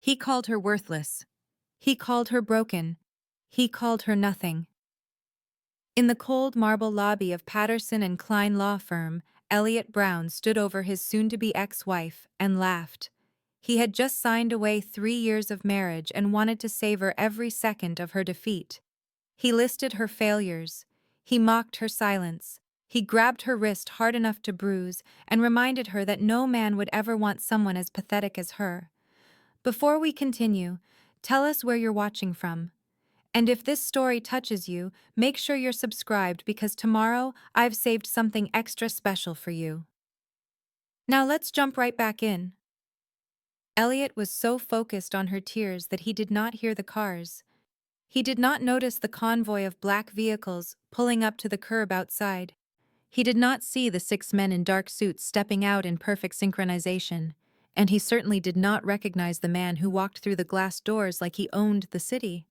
He called her worthless. He called her broken. He called her nothing. In the cold marble lobby of Patterson and Klein law firm, Elliot Brown stood over his soon-to-be ex-wife and laughed. He had just signed away 3 years of marriage and wanted to savor every second of her defeat. He listed her failures. He mocked her silence. He grabbed her wrist hard enough to bruise and reminded her that no man would ever want someone as pathetic as her. Before we continue, tell us where you're watching from. And if this story touches you, make sure you're subscribed because tomorrow I've saved something extra special for you. Now let's jump right back in. Elliot was so focused on her tears that he did not hear the cars. He did not notice the convoy of black vehicles pulling up to the curb outside. He did not see the 6 men in dark suits stepping out in perfect synchronization, and he certainly did not recognize the man who walked through the glass doors like he owned the city.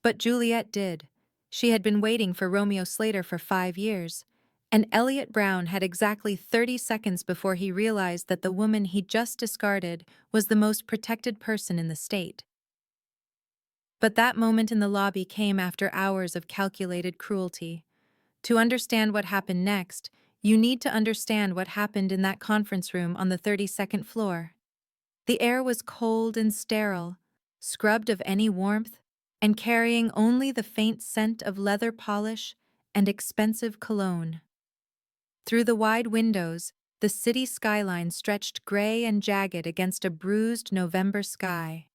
But Juliet did. She had been waiting for Romeo Slater for 5 years, and Elliot Brown had exactly 30 seconds before he realized that the woman he just discarded was the most protected person in the state. But that moment in the lobby came after hours of calculated cruelty. To understand what happened next, you need to understand what happened in that conference room on the 32nd floor. The air was cold and sterile, scrubbed of any warmth, and carrying only the faint scent of leather polish and expensive cologne. Through the wide windows, the city skyline stretched gray and jagged against a bruised November sky.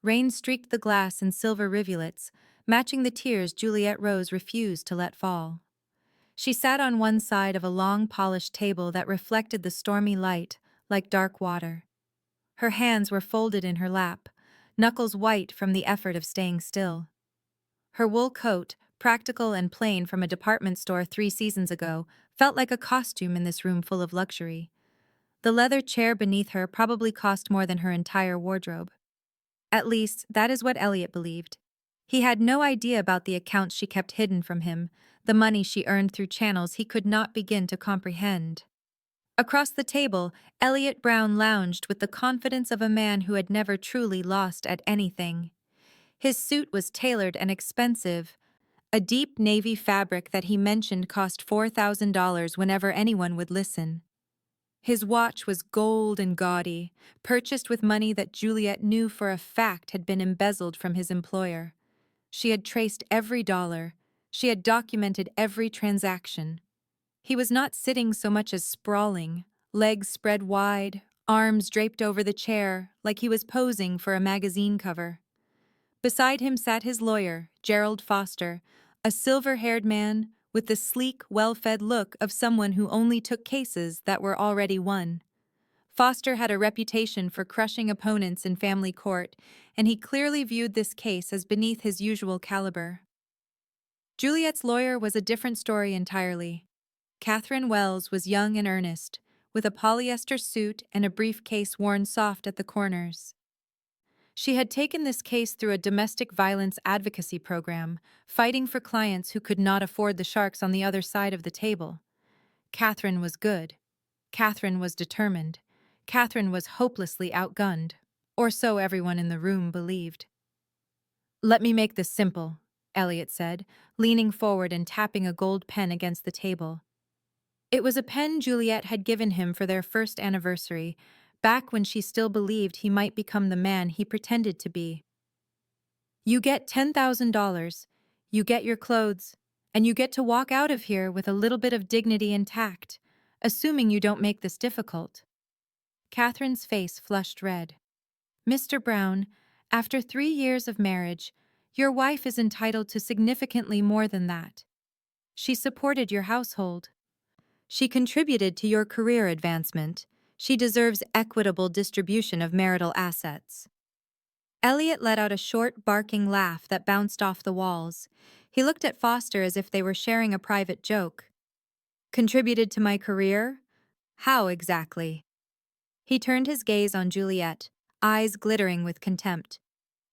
Rain streaked the glass in silver rivulets, matching the tears Juliet Rose refused to let fall. She sat on one side of a long polished table that reflected the stormy light like dark water. Her hands were folded in her lap, knuckles white from the effort of staying still. Her wool coat, practical and plain from a department store 3 seasons ago, felt like a costume in this room full of luxury. The leather chair beneath her probably cost more than her entire wardrobe. At least, that is what Elliot believed. He had no idea about the accounts she kept hidden from him, the money she earned through channels he could not begin to comprehend. Across the table, Elliot Brown lounged with the confidence of a man who had never truly lost at anything. His suit was tailored and expensive. A deep navy fabric that he mentioned cost $4,000 whenever anyone would listen. His watch was gold and gaudy, purchased with money that Juliet knew for a fact had been embezzled from his employer. She had traced every dollar. She had documented every transaction. He was not sitting so much as sprawling, legs spread wide, arms draped over the chair, like he was posing for a magazine cover. Beside him sat his lawyer, Gerald Foster, a silver-haired man with the sleek, well-fed look of someone who only took cases that were already won. Foster had a reputation for crushing opponents in family court, and he clearly viewed this case as beneath his usual caliber. Juliet's lawyer was a different story entirely. Catherine Wells was young and earnest, with a polyester suit and a briefcase worn soft at the corners. She had taken this case through a domestic violence advocacy program, fighting for clients who could not afford the sharks on the other side of the table. Catherine was good. Catherine was determined. Catherine was hopelessly outgunned, or so everyone in the room believed. "Let me make this simple," Elliot said, leaning forward and tapping a gold pen against the table. It was a pen Juliet had given him for their first anniversary, back when she still believed he might become the man he pretended to be. "You get $10,000, you get your clothes, and you get to walk out of here with a little bit of dignity intact, assuming you don't make this difficult." Catherine's face flushed red. "Mr. Brown, after 3 years of marriage, your wife is entitled to significantly more than that. She supported your household. She contributed to your career advancement. She deserves equitable distribution of marital assets." Elliot let out a short, barking laugh that bounced off the walls. He looked at Foster as if they were sharing a private joke. "Contributed to my career? How exactly?" He turned his gaze on Juliet, eyes glittering with contempt.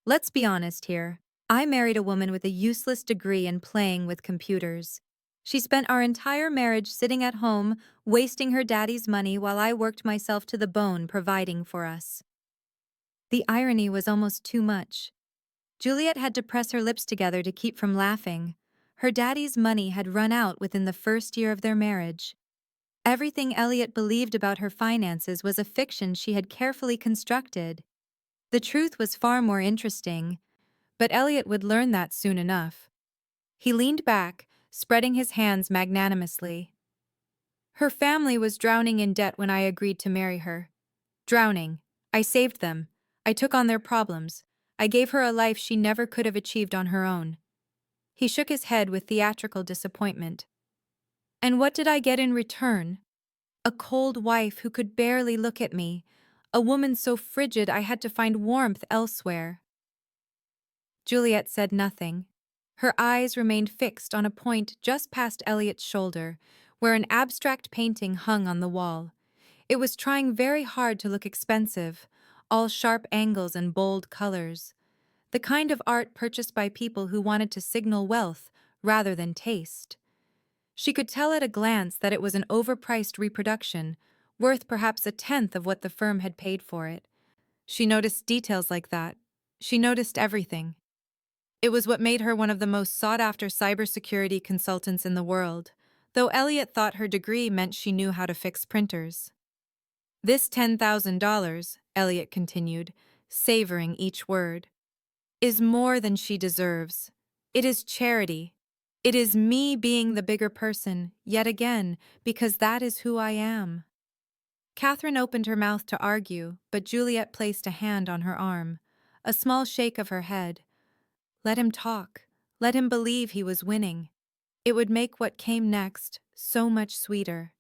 "Let's be honest here. I married a woman with a useless degree in playing with computers. She spent our entire marriage sitting at home, wasting her daddy's money while I worked myself to the bone providing for us." The irony was almost too much. Juliet had to press her lips together to keep from laughing. Her daddy's money had run out within the first year of their marriage. Everything Elliot believed about her finances was a fiction she had carefully constructed. The truth was far more interesting, but Elliot would learn that soon enough. He leaned back, spreading his hands magnanimously. Her family was drowning in debt when I agreed to marry her. Drowning. I saved them. I took on their problems. I gave her a life she never could have achieved on her own. He shook his head with theatrical disappointment. And what did I get in return? A cold wife who could barely look at me, a woman so frigid I had to find warmth elsewhere. Juliet said nothing. Her eyes remained fixed on a point just past Elliot's shoulder, where an abstract painting hung on the wall. It was trying very hard to look expensive, all sharp angles and bold colors. The kind of art purchased by people who wanted to signal wealth rather than taste. She could tell at a glance that it was an overpriced reproduction, worth perhaps a tenth of what the firm had paid for it. She noticed details like that. She noticed everything. It was what made her one of the most sought-after cybersecurity consultants in the world, though Elliot thought her degree meant she knew how to fix printers. This $10,000, Elliot continued, savoring each word, is more than she deserves. It is charity. It is me being the bigger person, yet again, because that is who I am. Catherine opened her mouth to argue, but Juliet placed a hand on her arm, a small shake of her head. Let him talk. Let him believe he was winning. It would make what came next so much sweeter.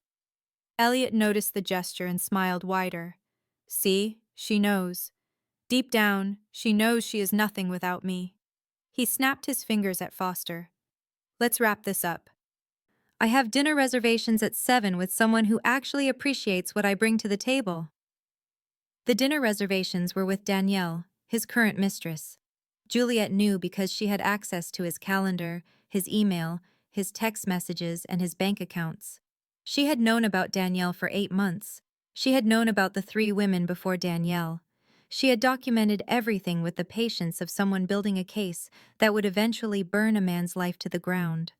Elliot noticed the gesture and smiled wider. See, she knows. Deep down, she knows she is nothing without me. He snapped his fingers at Foster. Let's wrap this up. I have dinner reservations at 7 with someone who actually appreciates what I bring to the table. The dinner reservations were with Danielle, his current mistress. Juliet knew because she had access to his calendar, his email, his text messages, and his bank accounts. She had known about Danielle for 8 months. She had known about the 3 women before Danielle. She had documented everything with the patience of someone building a case that would eventually burn a man's life to the ground.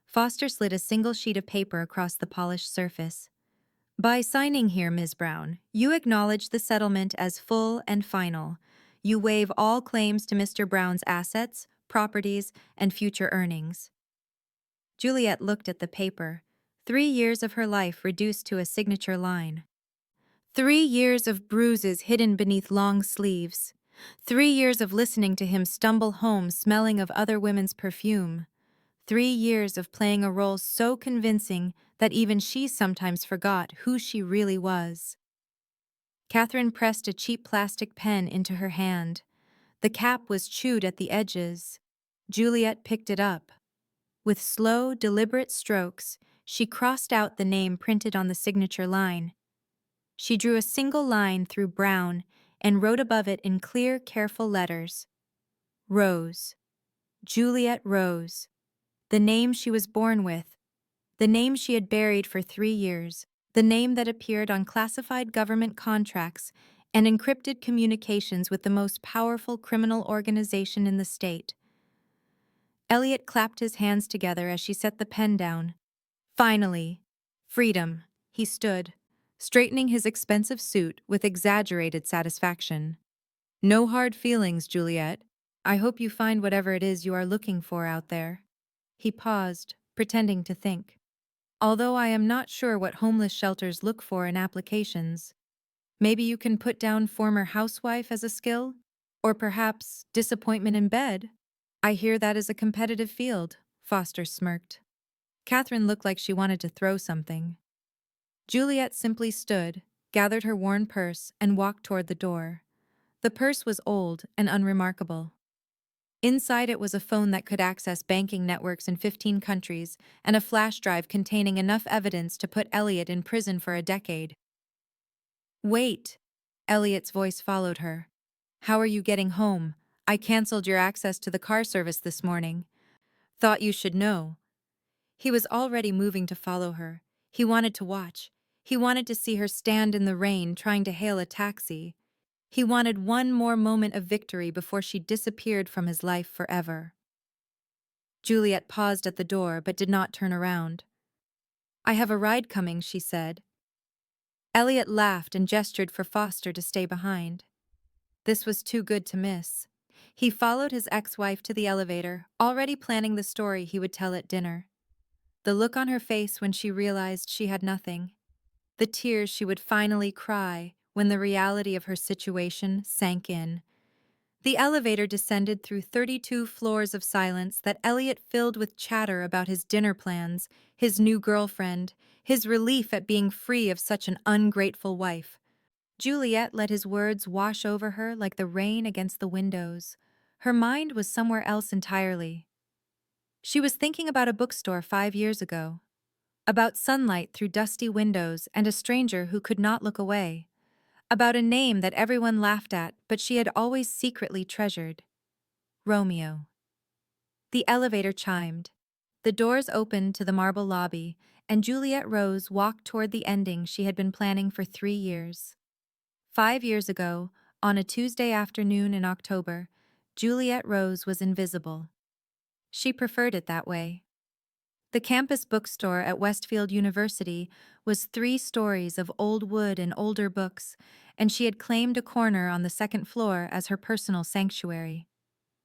Foster slid a single sheet of paper across the polished surface. By signing here, Ms. Brown, you acknowledge the settlement as full and final. You waive all claims to Mr. Brown's assets, properties, and future earnings. Juliet looked at the paper. 3 years of her life reduced to a signature line. 3 years of bruises hidden beneath long sleeves. 3 years of listening to him stumble home smelling of other women's perfume. 3 years of playing a role so convincing that even she sometimes forgot who she really was. Catherine pressed a cheap plastic pen into her hand. The cap was chewed at the edges. Juliet picked it up. With slow, deliberate strokes, she crossed out the name printed on the signature line. She drew a single line through brown and wrote above it in clear, careful letters. Rose. Juliet Rose. The name she was born with. The name she had buried for 3 years. The name that appeared on classified government contracts and encrypted communications with the most powerful criminal organization in the state. Elliot clapped his hands together as she set the pen down. Finally, freedom. He stood, straightening his expensive suit with exaggerated satisfaction. No hard feelings, Juliet. I hope you find whatever it is you are looking for out there. He paused, pretending to think. Although I am not sure what homeless shelters look for in applications. Maybe you can put down former housewife as a skill? Or perhaps disappointment in bed? I hear that is a competitive field, Foster smirked. Catherine looked like she wanted to throw something. Juliet simply stood, gathered her worn purse, and walked toward the door. The purse was old and unremarkable. Inside it was a phone that could access banking networks in 15 countries and a flash drive containing enough evidence to put Elliot in prison for a decade. Wait! Elliot's voice followed her. How are you getting home? I canceled your access to the car service this morning. Thought you should know. He was already moving to follow her. He wanted to watch. He wanted to see her stand in the rain trying to hail a taxi. He wanted one more moment of victory before she disappeared from his life forever. Juliet paused at the door but did not turn around. "I have a ride coming," she said. Elliot laughed and gestured for Foster to stay behind. This was too good to miss. He followed his ex-wife to the elevator, already planning the story he would tell at dinner. The look on her face when she realized she had nothing. The tears she would finally cry when the reality of her situation sank in. The elevator descended through 32 floors of silence that Elliot filled with chatter about his dinner plans, his new girlfriend, his relief at being free of such an ungrateful wife. Juliet let his words wash over her like the rain against the windows. Her mind was somewhere else entirely. She was thinking about a bookstore 5 years ago, about sunlight through dusty windows and a stranger who could not look away, about a name that everyone laughed at but she had always secretly treasured. Romeo. The elevator chimed. The doors opened to the marble lobby, and Juliet Rose walked toward the ending she had been planning for 3 years. 5 years ago, on a Tuesday afternoon in October, Juliet Rose was invisible. She preferred it that way. The campus bookstore at Westfield University was 3 stories of old wood and older books, and she had claimed a corner on the second floor as her personal sanctuary.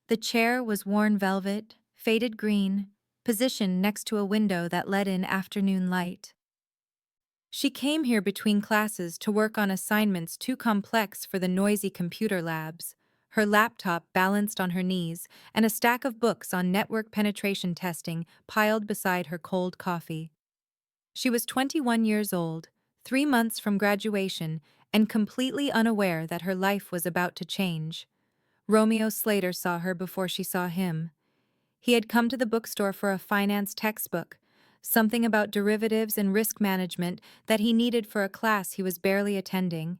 The chair was worn velvet, faded green, positioned next to a window that let in afternoon light. She came here between classes to work on assignments too complex for the noisy computer labs, her laptop balanced on her knees, and a stack of books on network penetration testing piled beside her cold coffee. She was 21 years old, 3 months from graduation, and completely unaware that her life was about to change. Romeo Slater saw her before she saw him. He had come to the bookstore for a finance textbook, something about derivatives and risk management that he needed for a class he was barely attending.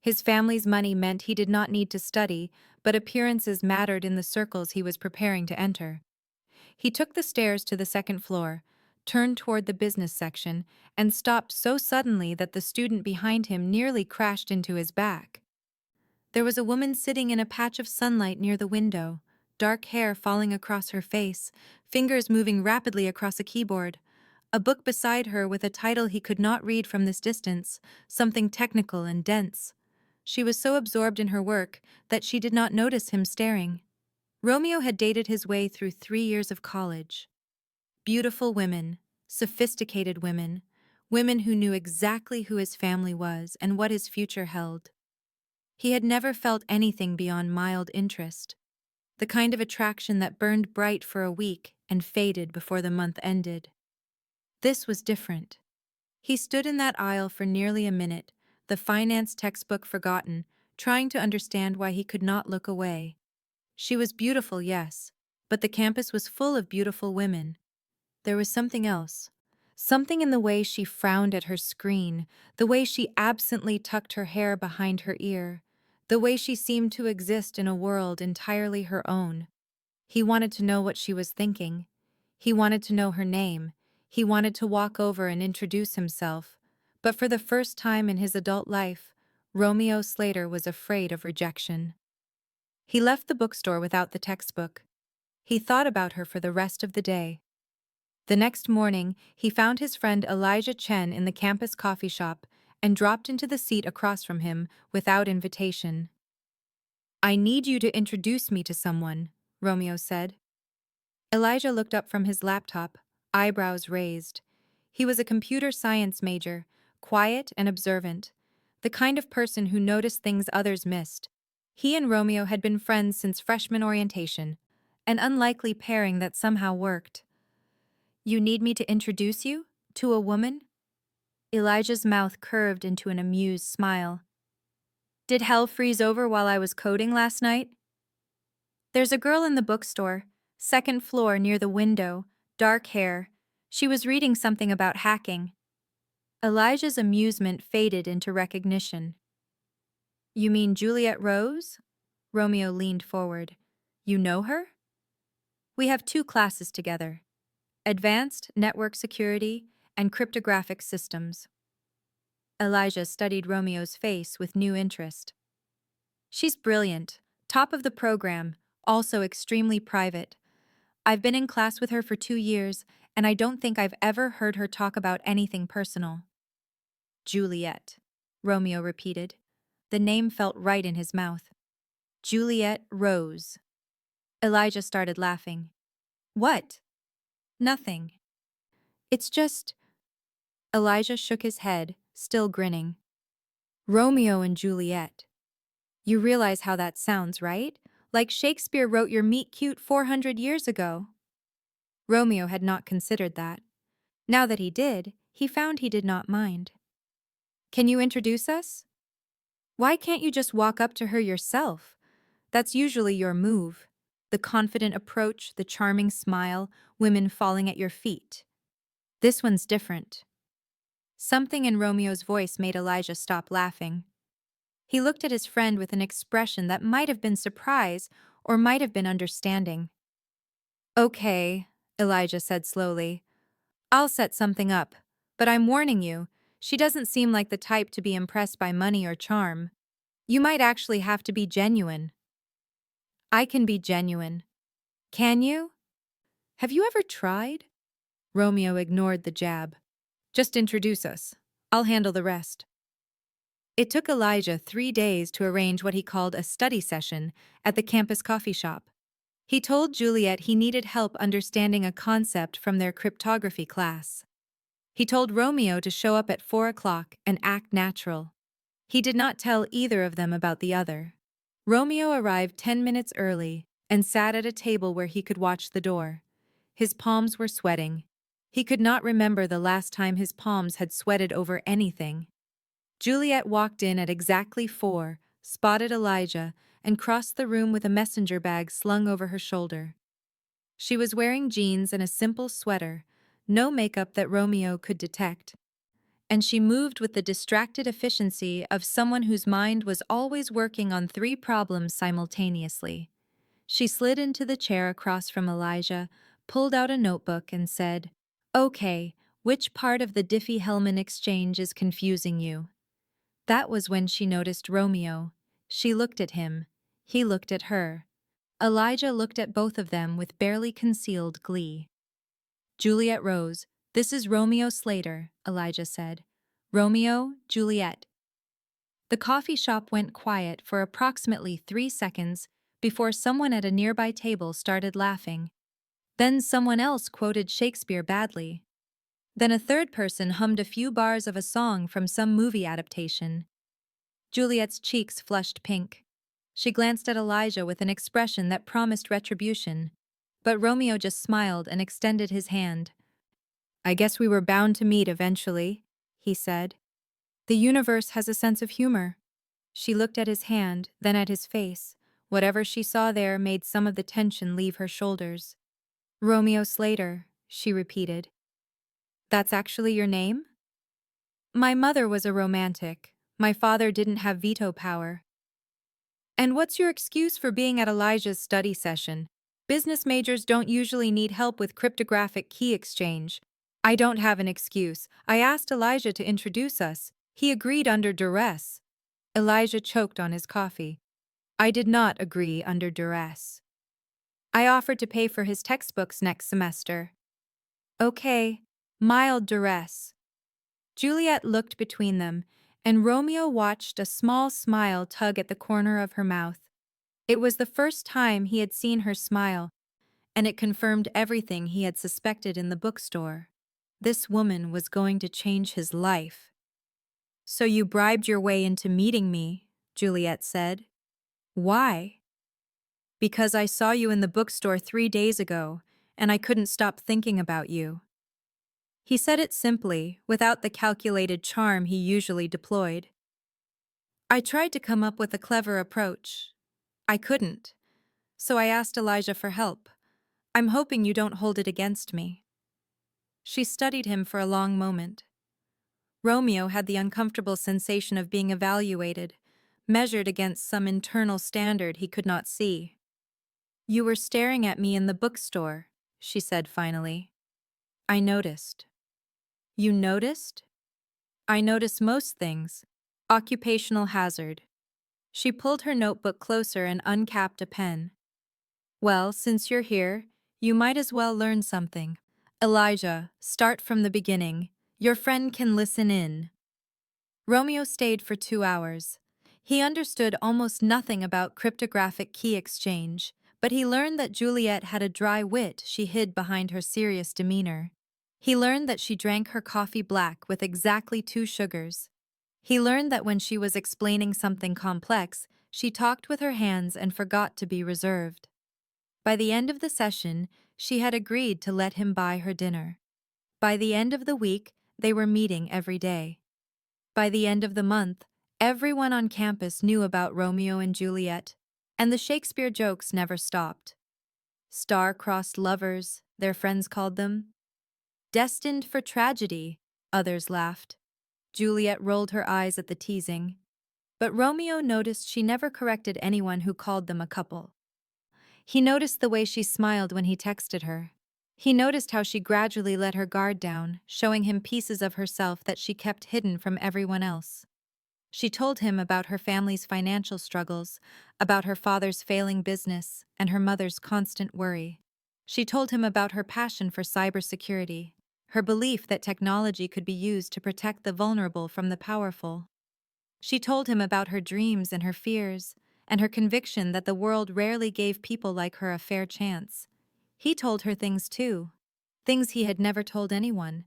His family's money meant he did not need to study, but appearances mattered in the circles he was preparing to enter. He took the stairs to the second floor, turned toward the business section, and stopped so suddenly that the student behind him nearly crashed into his back. There was a woman sitting in a patch of sunlight near the window, dark hair falling across her face, fingers moving rapidly across a keyboard. A book beside her with a title he could not read from this distance, something technical and dense. She was so absorbed in her work that she did not notice him staring. Romeo had dated his way through 3 years of college. Beautiful women, sophisticated women, women who knew exactly who his family was and what his future held. He had never felt anything beyond mild interest, the kind of attraction that burned bright for a week and faded before the month ended. This was different. He stood in that aisle for nearly a minute, the finance textbook forgotten, trying to understand why he could not look away. She was beautiful, yes, but the campus was full of beautiful women. There was something else. Something in the way she frowned at her screen, the way she absently tucked her hair behind her ear, the way she seemed to exist in a world entirely her own. He wanted to know what she was thinking. He wanted to know her name. He wanted to walk over and introduce himself. But for the first time in his adult life, Romeo Slater was afraid of rejection. He left the bookstore without the textbook. He thought about her for the rest of the day. The next morning, he found his friend Elijah Chen in the campus coffee shop and dropped into the seat across from him without invitation. "I need you to introduce me to someone," Romeo said. Elijah looked up from his laptop, eyebrows raised. He was a computer science major, quiet and observant, the kind of person who noticed things others missed. He and Romeo had been friends since freshman orientation, an unlikely pairing that somehow worked. "You need me to introduce you? To a woman?" Elijah's mouth curved into an amused smile. "Did hell freeze over while I was coding last night?" "There's a girl in the bookstore, second floor near the window, dark hair. She was reading something about hacking." Elijah's amusement faded into recognition. "You mean Juliet Rose?" Romeo leaned forward. "You know her?" "We have 2 classes together. Advanced Network Security and Cryptographic Systems." Elijah studied Romeo's face with new interest. She's brilliant, top of the program, also extremely private. I've been in class with her for 2 years, and I don't think I've ever heard her talk about anything personal. Juliet, Romeo repeated. The name felt right in his mouth. Juliet Rose. Elijah started laughing. What? Nothing. It's just. Elijah shook his head, still grinning. Romeo and Juliet. You realize how that sounds, right? Like Shakespeare wrote your meet cute 400 years ago. Romeo had not considered that. Now that he did, he found he did not mind. Can you introduce us? Why can't you just walk up to her yourself? That's usually your move. The confident approach, the charming smile, women falling at your feet. This one's different. Something in Romeo's voice made Elijah stop laughing. He looked at his friend with an expression that might have been surprise or might have been understanding. Okay, Elijah said slowly. I'll set something up, but I'm warning you, she doesn't seem like the type to be impressed by money or charm. You might actually have to be genuine. I can be genuine. Can you? Have you ever tried? Romeo ignored the jab. Just introduce us. I'll handle the rest. It took Elijah 3 days to arrange what he called a study session at the campus coffee shop. He told Juliet he needed help understanding a concept from their cryptography class. He told Romeo to show up at 4 o'clock and act natural. He did not tell either of them about the other. Romeo arrived 10 minutes early and sat at a table where he could watch the door. His palms were sweating. He could not remember the last time his palms had sweated over anything. Juliet walked in at exactly 4, spotted Elijah, and crossed the room with a messenger bag slung over her shoulder. She was wearing jeans and a simple sweater, no makeup that Romeo could detect. And she moved with the distracted efficiency of someone whose mind was always working on 3 problems simultaneously. She slid into the chair across from Elijah, pulled out a notebook, and said, "Okay, which part of the Diffie-Hellman exchange is confusing you?" That was when she noticed Romeo. She looked at him. He looked at her. Elijah looked at both of them with barely concealed glee. Juliet rose. "This is Romeo Slater," Elijah said. "Romeo, Juliet." The coffee shop went quiet for approximately 3 seconds before someone at a nearby table started laughing. Then someone else quoted Shakespeare badly. Then a third person hummed a few bars of a song from some movie adaptation. Juliet's cheeks flushed pink. She glanced at Elijah with an expression that promised retribution, but Romeo just smiled and extended his hand. "I guess we were bound to meet eventually," he said. "The universe has a sense of humor." She looked at his hand, then at his face. Whatever she saw there made some of the tension leave her shoulders. "Romeo Slater," she repeated. "That's actually your name?" "My mother was a romantic. My father didn't have veto power." "And what's your excuse for being at Elijah's study session? Business majors don't usually need help with cryptographic key exchange." "I don't have an excuse. I asked Elijah to introduce us. He agreed under duress." Elijah choked on his coffee. "I did not agree under duress. I offered to pay for his textbooks next semester." "Okay, mild duress." Juliet looked between them, and Romeo watched a small smile tug at the corner of her mouth. It was the first time he had seen her smile, and it confirmed everything he had suspected in the bookstore. This woman was going to change his life. "So you bribed your way into meeting me," Juliet said. "Why?" "Because I saw you in the bookstore 3 days ago, and I couldn't stop thinking about you." He said it simply, without the calculated charm he usually deployed. "I tried to come up with a clever approach. I couldn't. So I asked Elijah for help. I'm hoping you don't hold it against me." She studied him for a long moment. Romeo had the uncomfortable sensation of being evaluated, measured against some internal standard he could not see. "You were staring at me in the bookstore," she said finally. "I noticed." "You noticed?" "I notice most things. Occupational hazard." She pulled her notebook closer and uncapped a pen. Well, since you're here, you might as well learn something. Elijah, start from the beginning. Your friend can listen in. Romeo stayed for 2 hours. He understood almost nothing about cryptographic key exchange, but he learned that Juliet had a dry wit she hid behind her serious demeanor. He learned that she drank her coffee black with exactly 2 sugars. He learned that when she was explaining something complex, she talked with her hands and forgot to be reserved. By the end of the session, she had agreed to let him buy her dinner. By the end of the week, they were meeting every day. By the end of the month, everyone on campus knew about Romeo and Juliet, and the Shakespeare jokes never stopped. Star-crossed lovers, their friends called them. Destined for tragedy, others laughed. Juliet rolled her eyes at the teasing. But Romeo noticed she never corrected anyone who called them a couple. He noticed the way she smiled when he texted her. He noticed how she gradually let her guard down, showing him pieces of herself that she kept hidden from everyone else. She told him about her family's financial struggles, about her father's failing business, and her mother's constant worry. She told him about her passion for cybersecurity, her belief that technology could be used to protect the vulnerable from the powerful. She told him about her dreams and her fears, and her conviction that the world rarely gave people like her a fair chance. He told her things too, things he had never told anyone,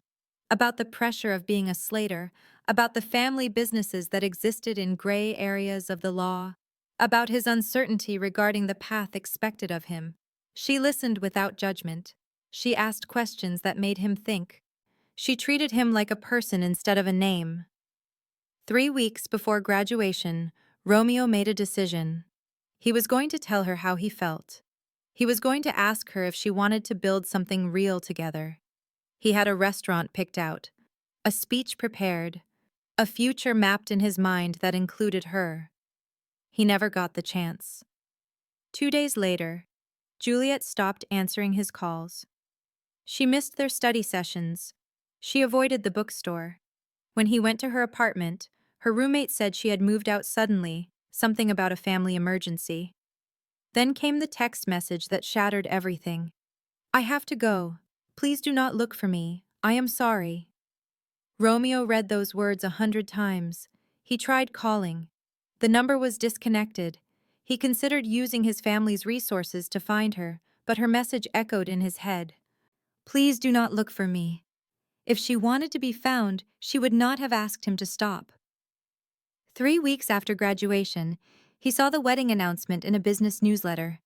about the pressure of being a Slater, about the family businesses that existed in gray areas of the law, about his uncertainty regarding the path expected of him. She listened without judgment. She asked questions that made him think. She treated him like a person instead of a name. 3 weeks before graduation, Romeo made a decision. He was going to tell her how he felt. He was going to ask her if she wanted to build something real together. He had a restaurant picked out, a speech prepared, a future mapped in his mind that included her. He never got the chance. 2 days later, Juliet stopped answering his calls. She missed their study sessions. She avoided the bookstore. When he went to her apartment, her roommate said she had moved out suddenly, something about a family emergency. Then came the text message that shattered everything. I have to go. Please do not look for me. I am sorry. Romeo read those words 100 times. He tried calling. The number was disconnected. He considered using his family's resources to find her, but her message echoed in his head. Please do not look for me. If she wanted to be found, she would not have asked him to stop. 3 weeks after graduation, he saw the wedding announcement in a business newsletter.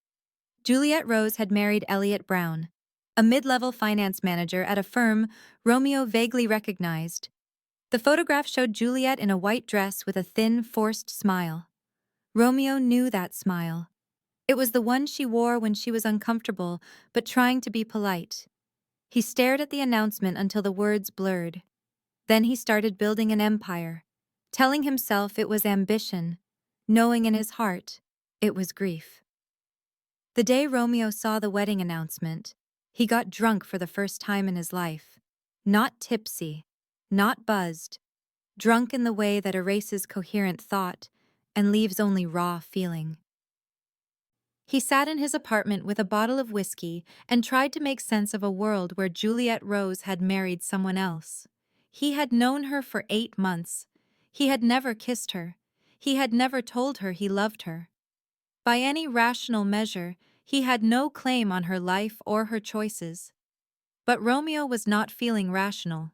Juliet Rose had married Elliot Brown, a mid-level finance manager at a firm Romeo vaguely recognized. The photograph showed Juliet in a white dress with a thin, forced smile. Romeo knew that smile. It was the one she wore when she was uncomfortable, but trying to be polite. He stared at the announcement until the words blurred. Then he started building an empire, telling himself it was ambition, knowing in his heart it was grief. The day Romeo saw the wedding announcement, he got drunk for the first time in his life. Not tipsy, not buzzed, drunk in the way that erases coherent thought and leaves only raw feeling. He sat in his apartment with a bottle of whiskey and tried to make sense of a world where Juliet Rose had married someone else. He had known her for 8 months. He had never kissed her. He had never told her he loved her. By any rational measure, he had no claim on her life or her choices. But Romeo was not feeling rational.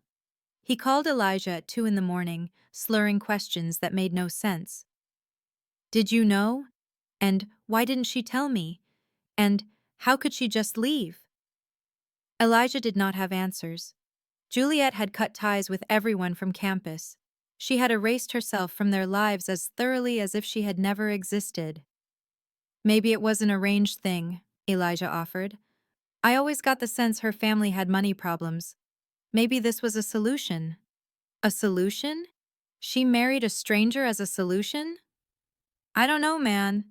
He called Elijah at 2 in the morning, slurring questions that made no sense. Did you know? And why didn't she tell me? And how could she just leave? Elijah did not have answers. Juliet had cut ties with everyone from campus. She had erased herself from their lives as thoroughly as if she had never existed. Maybe it was an arranged thing, Elijah offered. I always got the sense her family had money problems. Maybe this was a solution. A solution? She married a stranger as a solution? I don't know, man.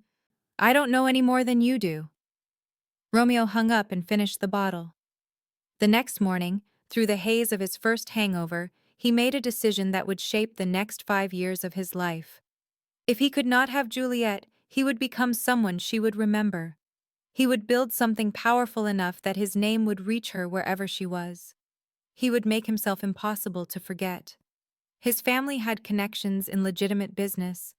I don't know any more than you do. Romeo hung up and finished the bottle. The next morning, through the haze of his first hangover, he made a decision that would shape the next 5 years of his life. If he could not have Juliet, he would become someone she would remember. He would build something powerful enough that his name would reach her wherever she was. He would make himself impossible to forget. His family had connections in legitimate business.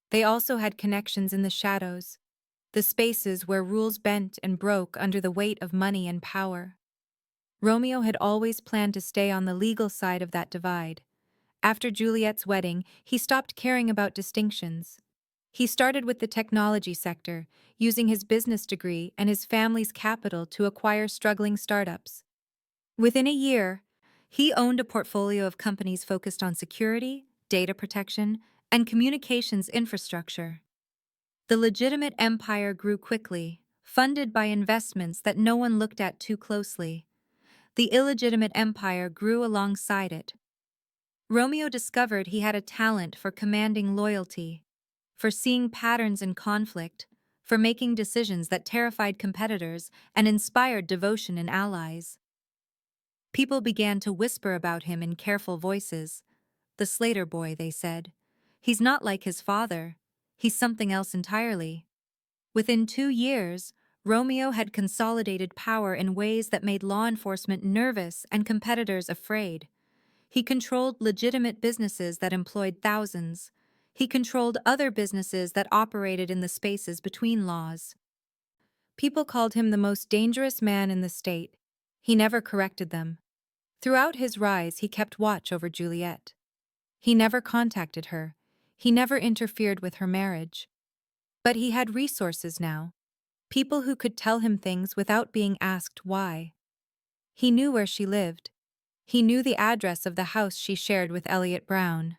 They also had connections in the shadows, the spaces where rules bent and broke under the weight of money and power. Romeo had always planned to stay on the legal side of that divide. After Juliet's wedding, he stopped caring about distinctions. He started with the technology sector, using his business degree and his family's capital to acquire struggling startups. Within a year, he owned a portfolio of companies focused on security, data protection, and communications infrastructure. The legitimate empire grew quickly, funded by investments that no one looked at too closely. The illegitimate empire grew alongside it. Romeo discovered he had a talent for commanding loyalty, for seeing patterns in conflict, for making decisions that terrified competitors and inspired devotion in allies. People began to whisper about him in careful voices. The Slater boy, they said. He's not like his father. He's something else entirely. Within 2 years, Romeo had consolidated power in ways that made law enforcement nervous and competitors afraid. He controlled legitimate businesses that employed thousands. He controlled other businesses that operated in the spaces between laws. People called him the most dangerous man in the state. He never corrected them. Throughout his rise, he kept watch over Juliet. He never contacted her. He never interfered with her marriage. But he had resources now. People who could tell him things without being asked why. He knew where she lived. He knew the address of the house she shared with Elliot Brown.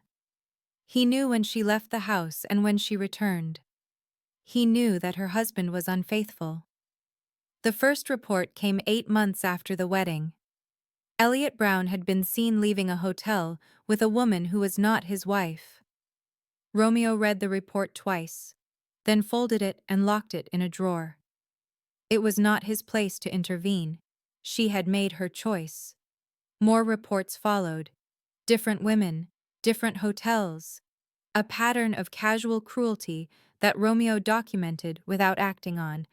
He knew when she left the house and when she returned. He knew that her husband was unfaithful. The first report came 8 months after the wedding. Elliot Brown had been seen leaving a hotel with a woman who was not his wife. Romeo read the report twice, then folded it and locked it in a drawer. It was not his place to intervene. She had made her choice. More reports followed. Different women, different hotels. A pattern of casual cruelty that Romeo documented without acting on.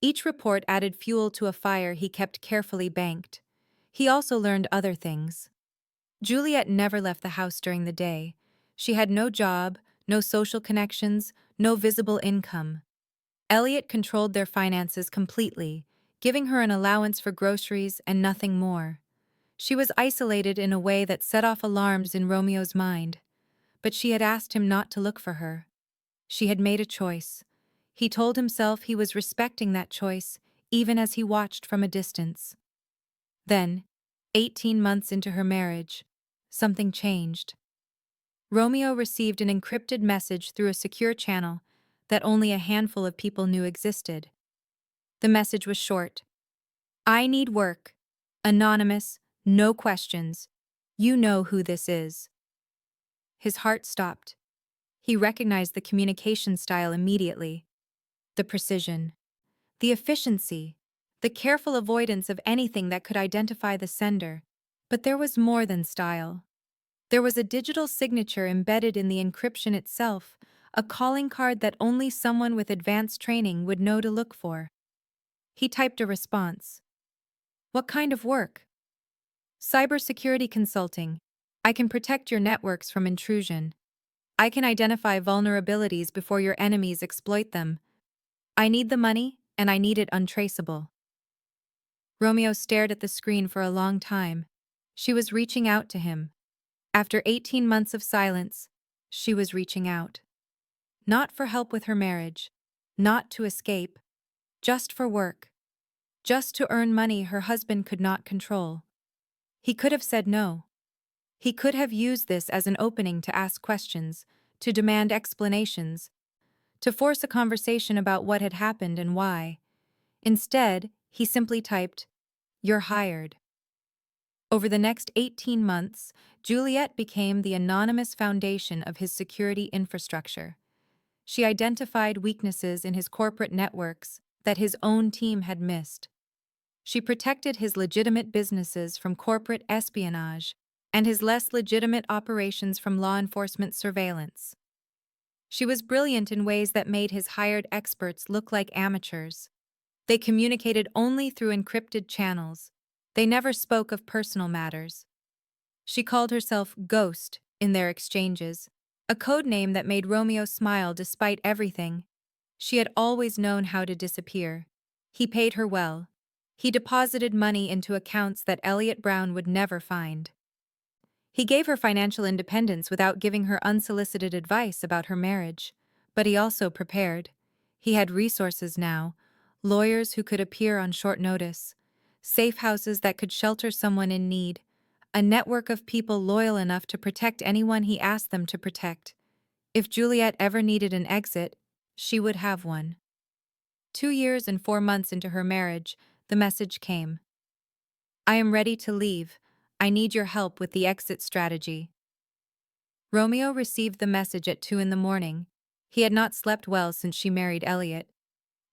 Each report added fuel to a fire he kept carefully banked. He also learned other things. Juliet never left the house during the day. She had no job, no social connections, no visible income. Elliot controlled their finances completely, giving her an allowance for groceries and nothing more. She was isolated in a way that set off alarms in Romeo's mind. But she had asked him not to look for her. She had made a choice. He told himself he was respecting that choice, even as he watched from a distance. Then, 18 months into her marriage, something changed. Romeo received an encrypted message through a secure channel that only a handful of people knew existed. The message was short. I need work. Anonymous, no questions. You know who this is. His heart stopped. He recognized the communication style immediately. The precision, the efficiency, the careful avoidance of anything that could identify the sender. But there was more than style. There was a digital signature embedded in the encryption itself, a calling card that only someone with advanced training would know to look for. He typed a response. What kind of work? Cybersecurity consulting. I can protect your networks from intrusion. I can identify vulnerabilities before your enemies exploit them. I need the money, and I need it untraceable. Romeo stared at the screen for a long time. She was reaching out to him. After 18 months of silence, she was reaching out. Not for help with her marriage, not to escape, just for work. Just to earn money her husband could not control. He could have said no. He could have used this as an opening to ask questions, to demand explanations, to force a conversation about what had happened and why. Instead, he simply typed, "You're hired." Over the next 18 months, Juliet became the anonymous foundation of his security infrastructure. She identified weaknesses in his corporate networks that his own team had missed. She protected his legitimate businesses from corporate espionage and his less legitimate operations from law enforcement surveillance. She was brilliant in ways that made his hired experts look like amateurs. They communicated only through encrypted channels. They never spoke of personal matters. She called herself Ghost in their exchanges, a code name that made Romeo smile despite everything. She had always known how to disappear. He paid her well. He deposited money into accounts that Elliot Brown would never find. He gave her financial independence without giving her unsolicited advice about her marriage. But he also prepared. He had resources now, lawyers who could appear on short notice, safe houses that could shelter someone in need, a network of people loyal enough to protect anyone he asked them to protect. If Juliet ever needed an exit, she would have one. 2 years and 4 months into her marriage, the message came. I am ready to leave. I need your help with the exit strategy. Romeo received the message at 2 in the morning. He had not slept well since she married Elliot.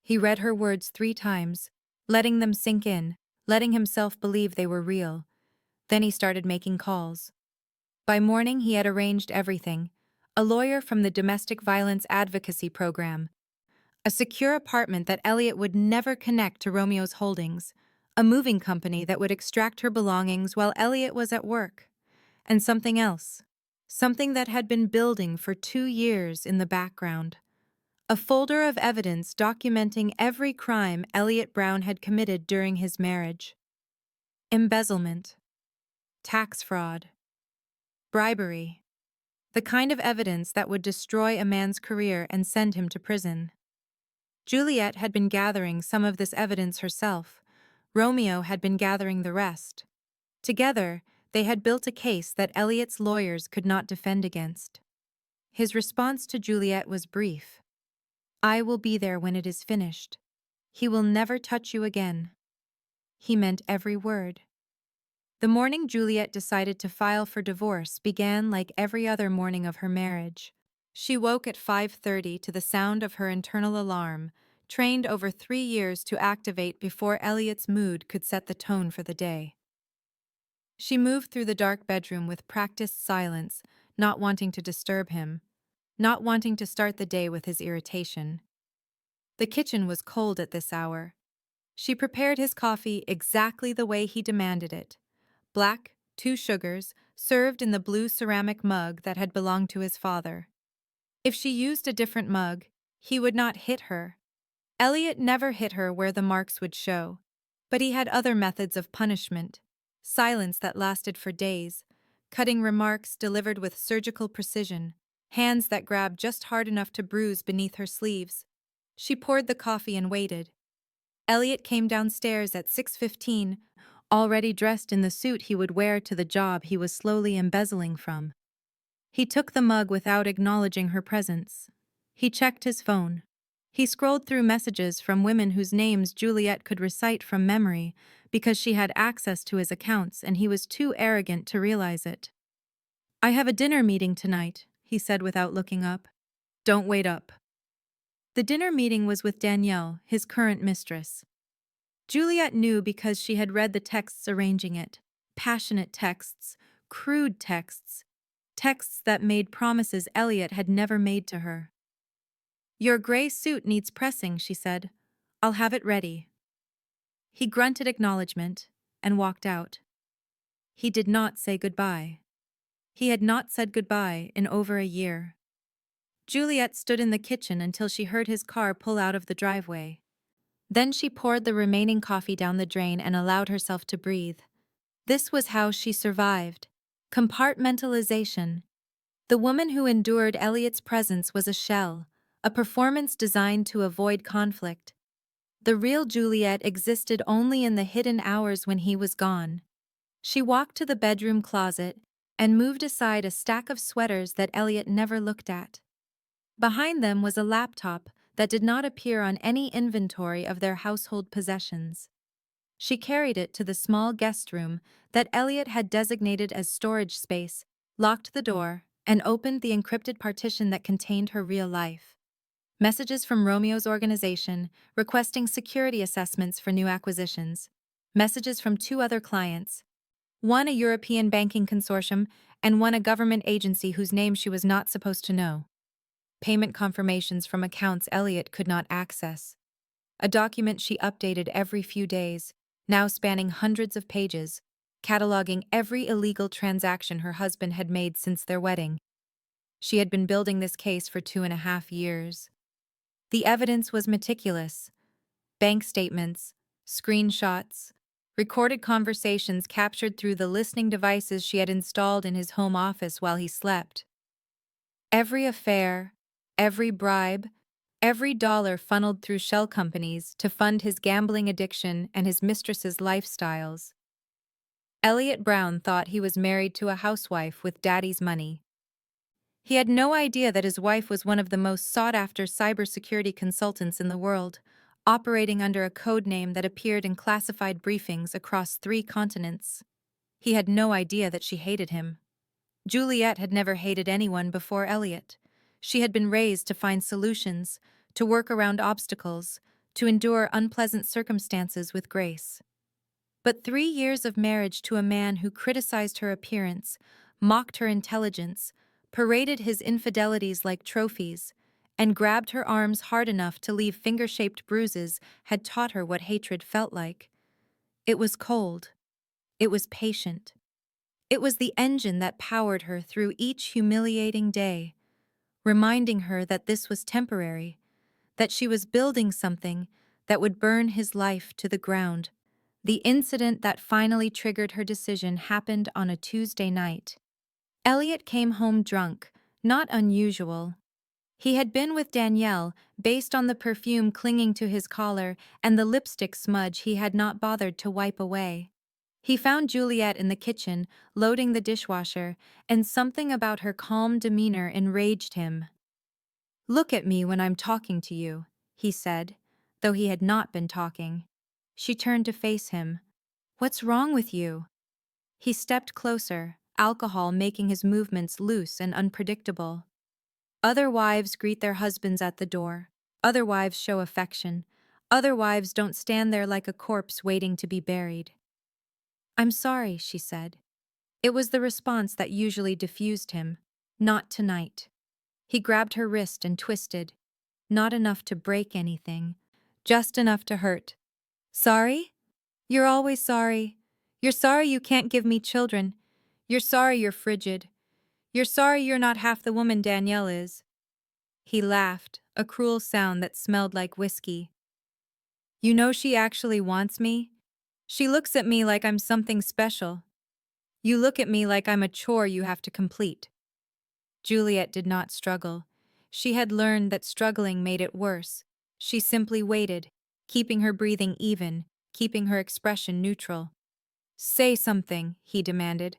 He read her words 3 times, letting them sink in, letting himself believe they were real. Then he started making calls. By morning, he had arranged everything: a lawyer from the Domestic Violence Advocacy Program, a secure apartment that Elliot would never connect to Romeo's holdings, a moving company that would extract her belongings while Elliot was at work, and something else, something that had been building for 2 years in the background. A folder of evidence documenting every crime Elliot Brown had committed during his marriage. Embezzlement, tax fraud, bribery. The kind of evidence that would destroy a man's career and send him to prison. Juliet had been gathering some of this evidence herself. Romeo had been gathering the rest. Together, they had built a case that Elliot's lawyers could not defend against. His response to Juliet was brief. I will be there when it is finished. He will never touch you again. He meant every word. The morning Juliet decided to file for divorce began like every other morning of her marriage. She woke at 5:30 to the sound of her internal alarm, trained over 3 years to activate before Elliot's mood could set the tone for the day. She moved through the dark bedroom with practiced silence, not wanting to disturb him, not wanting to start the day with his irritation. The kitchen was cold at this hour. She prepared his coffee exactly the way he demanded it. Black, 2 sugars, served in the blue ceramic mug that had belonged to his father. If she used a different mug, he would not hit her. Elliot never hit her where the marks would show. But he had other methods of punishment. Silence that lasted for days, cutting remarks delivered with surgical precision, hands that grabbed just hard enough to bruise beneath her sleeves. She poured the coffee and waited. Elliot came downstairs at 6:15, already dressed in the suit he would wear to the job he was slowly embezzling from. He took the mug without acknowledging her presence. He checked his phone. He scrolled through messages from women whose names Juliet could recite from memory because she had access to his accounts and he was too arrogant to realize it. I have a dinner meeting tonight, he said without looking up. Don't wait up. The dinner meeting was with Danielle, his current mistress. Juliet knew because she had read the texts arranging it. Passionate texts, crude texts, texts that made promises Elliot had never made to her. Your gray suit needs pressing, she said. I'll have it ready. He grunted acknowledgement and walked out. He did not say goodbye. He had not said goodbye in over a year. Juliet stood in the kitchen until she heard his car pull out of the driveway. Then she poured the remaining coffee down the drain and allowed herself to breathe. This was how she survived. Compartmentalization. The woman who endured Elliot's presence was a shell, a performance designed to avoid conflict. The real Juliet existed only in the hidden hours when he was gone. She walked to the bedroom closet and moved aside a stack of sweaters that Elliot never looked at. Behind them was a laptop that did not appear on any inventory of their household possessions. She carried it to the small guest room that Elliot had designated as storage space, locked the door, and opened the encrypted partition that contained her real life. Messages from Romeo's organization requesting security assessments for new acquisitions. Messages from 2 other clients. One a European banking consortium and one a government agency whose name she was not supposed to know. payment confirmations from accounts Elliot could not access. A document she updated every few days, now spanning hundreds of pages, cataloging every illegal transaction her husband had made since their wedding. She had been building this case for 2.5 years. The evidence was meticulous: bank statements, screenshots, recorded conversations captured through the listening devices she had installed in his home office while he slept. Every affair, every bribe, every dollar funneled through shell companies to fund his gambling addiction and his mistress's lifestyles. Elliot Brown thought he was married to a housewife with daddy's money. He had no idea that his wife was one of the most sought-after cybersecurity consultants in the world, operating under a code name that appeared in classified briefings across 3 continents. He had no idea that she hated him. Juliet had never hated anyone before Elliot. She had been raised to find solutions, to work around obstacles, to endure unpleasant circumstances with grace. But 3 years of marriage to a man who criticized her appearance, mocked her intelligence, paraded his infidelities like trophies, and grabbed her arms hard enough to leave finger-shaped bruises had taught her what hatred felt like. It was cold. It was patient. It was the engine that powered her through each humiliating day, reminding her that this was temporary, that she was building something that would burn his life to the ground. The incident that finally triggered her decision happened on a Tuesday night. Elliot came home drunk, not unusual. He had been with Danielle, based on the perfume clinging to his collar and the lipstick smudge he had not bothered to wipe away. He found Juliet in the kitchen, loading the dishwasher, and something about her calm demeanor enraged him. "Look at me when I'm talking to you," he said, though he had not been talking. She turned to face him. "What's wrong with you?" He stepped closer, alcohol making his movements loose and unpredictable. Other wives greet their husbands at the door. Other wives show affection. Other wives don't stand there like a corpse waiting to be buried. "I'm sorry," she said. It was the response that usually diffused him. Not tonight. He grabbed her wrist and twisted. Not enough to break anything, just enough to hurt. "Sorry? You're always sorry. You're sorry you can't give me children. You're sorry you're frigid. You're sorry you're not half the woman Danielle is." He laughed, a cruel sound that smelled like whiskey. "You know she actually wants me? She looks at me like I'm something special. You look at me like I'm a chore you have to complete." Juliet did not struggle. She had learned that struggling made it worse. She simply waited, keeping her breathing even, keeping her expression neutral. "Say something," he demanded.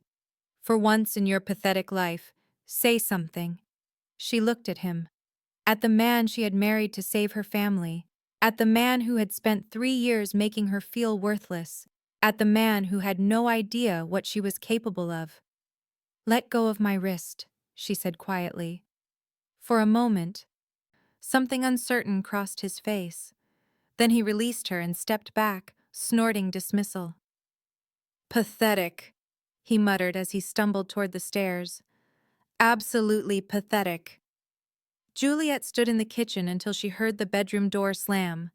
"For once in your pathetic life, say something." She looked at him. At the man she had married to save her family. At the man who had spent 3 years making her feel worthless. At the man who had no idea what she was capable of. "Let go of my wrist," she said quietly. For a moment, something uncertain crossed his face. Then he released her and stepped back, snorting dismissal. "Pathetic," he muttered as he stumbled toward the stairs. "Absolutely pathetic." Juliet stood in the kitchen until she heard the bedroom door slam.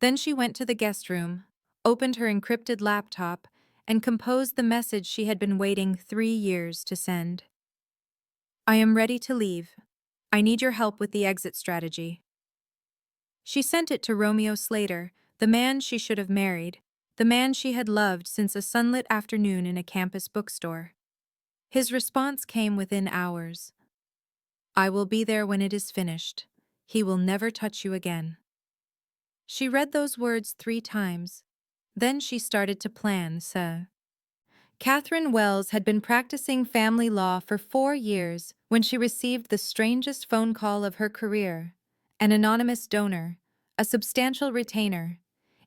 Then she went to the guest room, opened her encrypted laptop, and composed the message she had been waiting 3 years to send. "I am ready to leave. I need your help with the exit strategy." She sent it to Romeo Slater, the man she should have married, the man she had loved since a sunlit afternoon in a campus bookstore. His response came within hours. "I will be there when it is finished. He will never touch you again." She read those words 3 times. Then she started to plan, Catherine Wells had been practicing family law for 4 years when she received the strangest phone call of her career. An anonymous donor, a substantial retainer,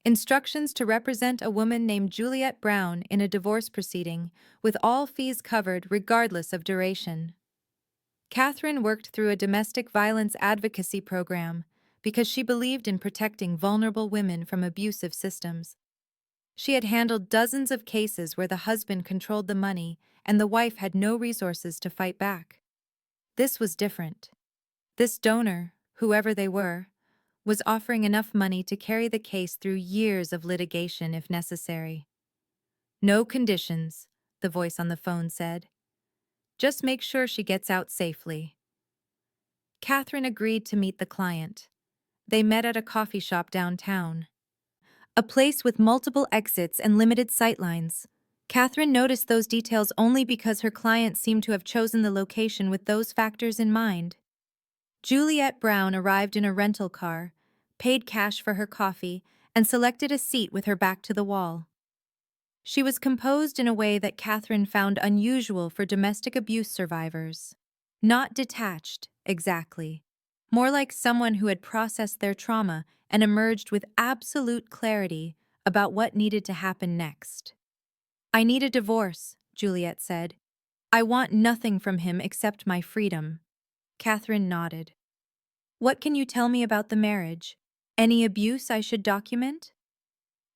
instructions to represent a woman named Juliet Brown in a divorce proceeding, with all fees covered regardless of duration. Catherine worked through a domestic violence advocacy program because she believed in protecting vulnerable women from abusive systems. She had handled dozens of cases where the husband controlled the money and the wife had no resources to fight back. This was different. This donor, whoever they were, was offering enough money to carry the case through years of litigation if necessary. No conditions, the voice on the phone said. Just make sure she gets out safely. Catherine agreed to meet the client. They met at a coffee shop downtown, a place with multiple exits and limited sightlines. Catherine noticed those details only because her client seemed to have chosen the location with those factors in mind. Juliet Brown arrived in a rental car, paid cash for her coffee, and selected a seat with her back to the wall. She was composed in a way that Catherine found unusual for domestic abuse survivors. Not detached, exactly. More like someone who had processed their trauma and emerged with absolute clarity about what needed to happen next. I need a divorce, Juliet said. I want nothing from him except my freedom. Catherine nodded. What can you tell me about the marriage? Any abuse I should document?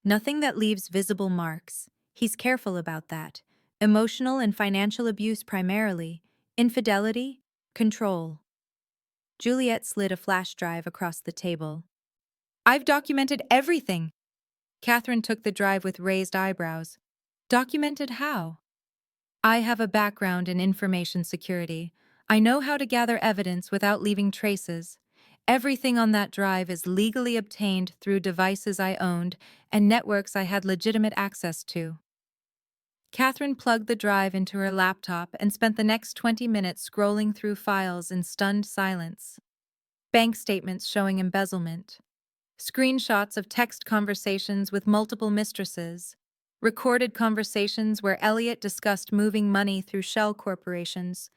Nothing that leaves visible marks. He's careful about that. Emotional and financial abuse primarily. Infidelity, control. Juliet slid a flash drive across the table. I've documented everything. Catherine took the drive with raised eyebrows. Documented how? I have a background in information security. I know how to gather evidence without leaving traces. Everything on that drive is legally obtained through devices I owned and networks I had legitimate access to. Catherine plugged the drive into her laptop and spent the next 20 minutes scrolling through files in stunned silence. Bank statements showing embezzlement. Screenshots of text conversations with multiple mistresses. Recorded conversations where Elliot discussed moving money through shell corporations.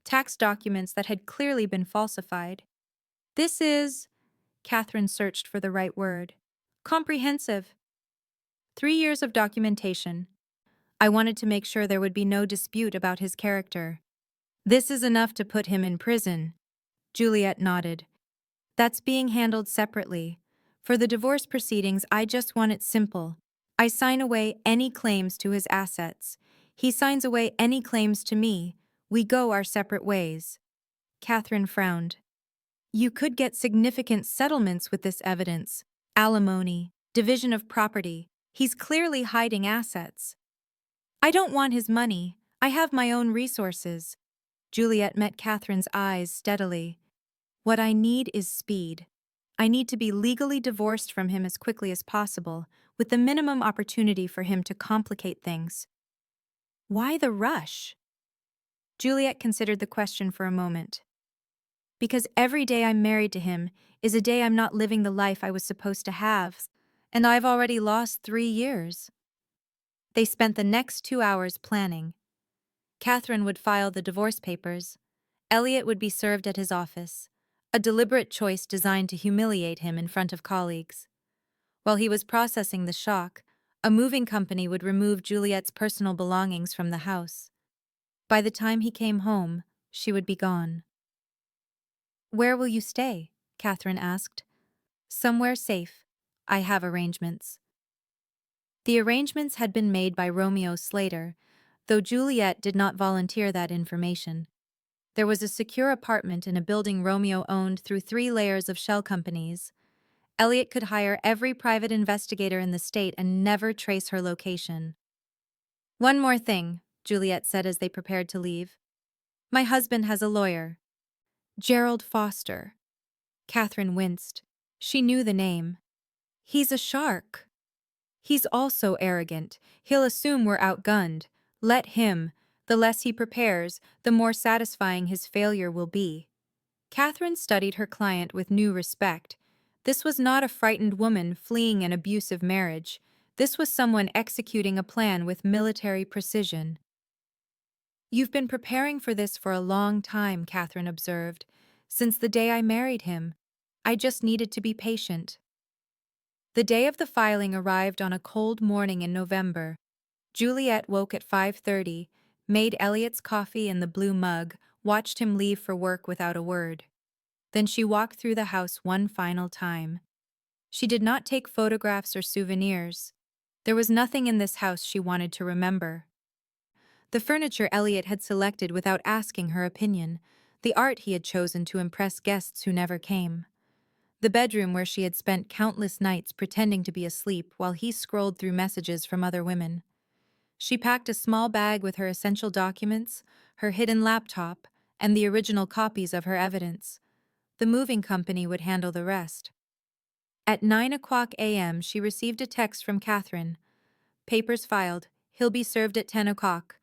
Tax documents that had clearly been falsified. This is, Catherine searched for the right word, comprehensive. 3 years of documentation. I wanted to make sure there would be no dispute about his character. This is enough to put him in prison. Juliet nodded. That's being handled separately. For the divorce proceedings, I just want it simple. I sign away any claims to his assets. He signs away any claims to me. We go our separate ways. Catherine frowned. You could get significant settlements with this evidence. Alimony, division of property. He's clearly hiding assets. I don't want his money. I have my own resources. Juliet met Catherine's eyes steadily. What I need is speed. I need to be legally divorced from him as quickly as possible, with the minimum opportunity for him to complicate things. Why the rush? Juliet considered the question for a moment. Because every day I'm married to him is a day I'm not living the life I was supposed to have, and I've already lost 3 years. They spent the next 2 hours planning. Catherine would file the divorce papers. Elliot would be served at his office, a deliberate choice designed to humiliate him in front of colleagues. While he was processing the shock, a moving company would remove Juliet's personal belongings from the house. By the time he came home, she would be gone. Where will you stay? Catherine asked. Somewhere safe. I have arrangements. The arrangements had been made by Romeo Slater, though Juliet did not volunteer that information. There was a secure apartment in a building Romeo owned through 3 layers of shell companies. Elliot could hire every private investigator in the state and never trace her location. One more thing, Juliet said as they prepared to leave. My husband has a lawyer. Gerald Foster. Catherine winced. She knew the name. He's a shark. He's also arrogant. He'll assume we're outgunned. Let him. The less he prepares, the more satisfying his failure will be. Catherine studied her client with new respect. This was not a frightened woman fleeing an abusive marriage. This was someone executing a plan with military precision. You've been preparing for this for a long time, Catherine observed. Since the day I married him. I just needed to be patient. The day of the filing arrived on a cold morning in November. Juliet woke at 5:30, made Elliot's coffee in the blue mug, watched him leave for work without a word. Then she walked through the house one final time. She did not take photographs or souvenirs. There was nothing in this house she wanted to remember. The furniture Elliot had selected without asking her opinion. the art he had chosen to impress guests who never came, the bedroom where she had spent countless nights pretending to be asleep while he scrolled through messages from other women. She packed a small bag with her essential documents, her hidden laptop, and the original copies of her evidence. The moving company would handle the rest. At 9 a.m., she received a text from Catherine. Papers filed. He'll be served at 10 o'clock.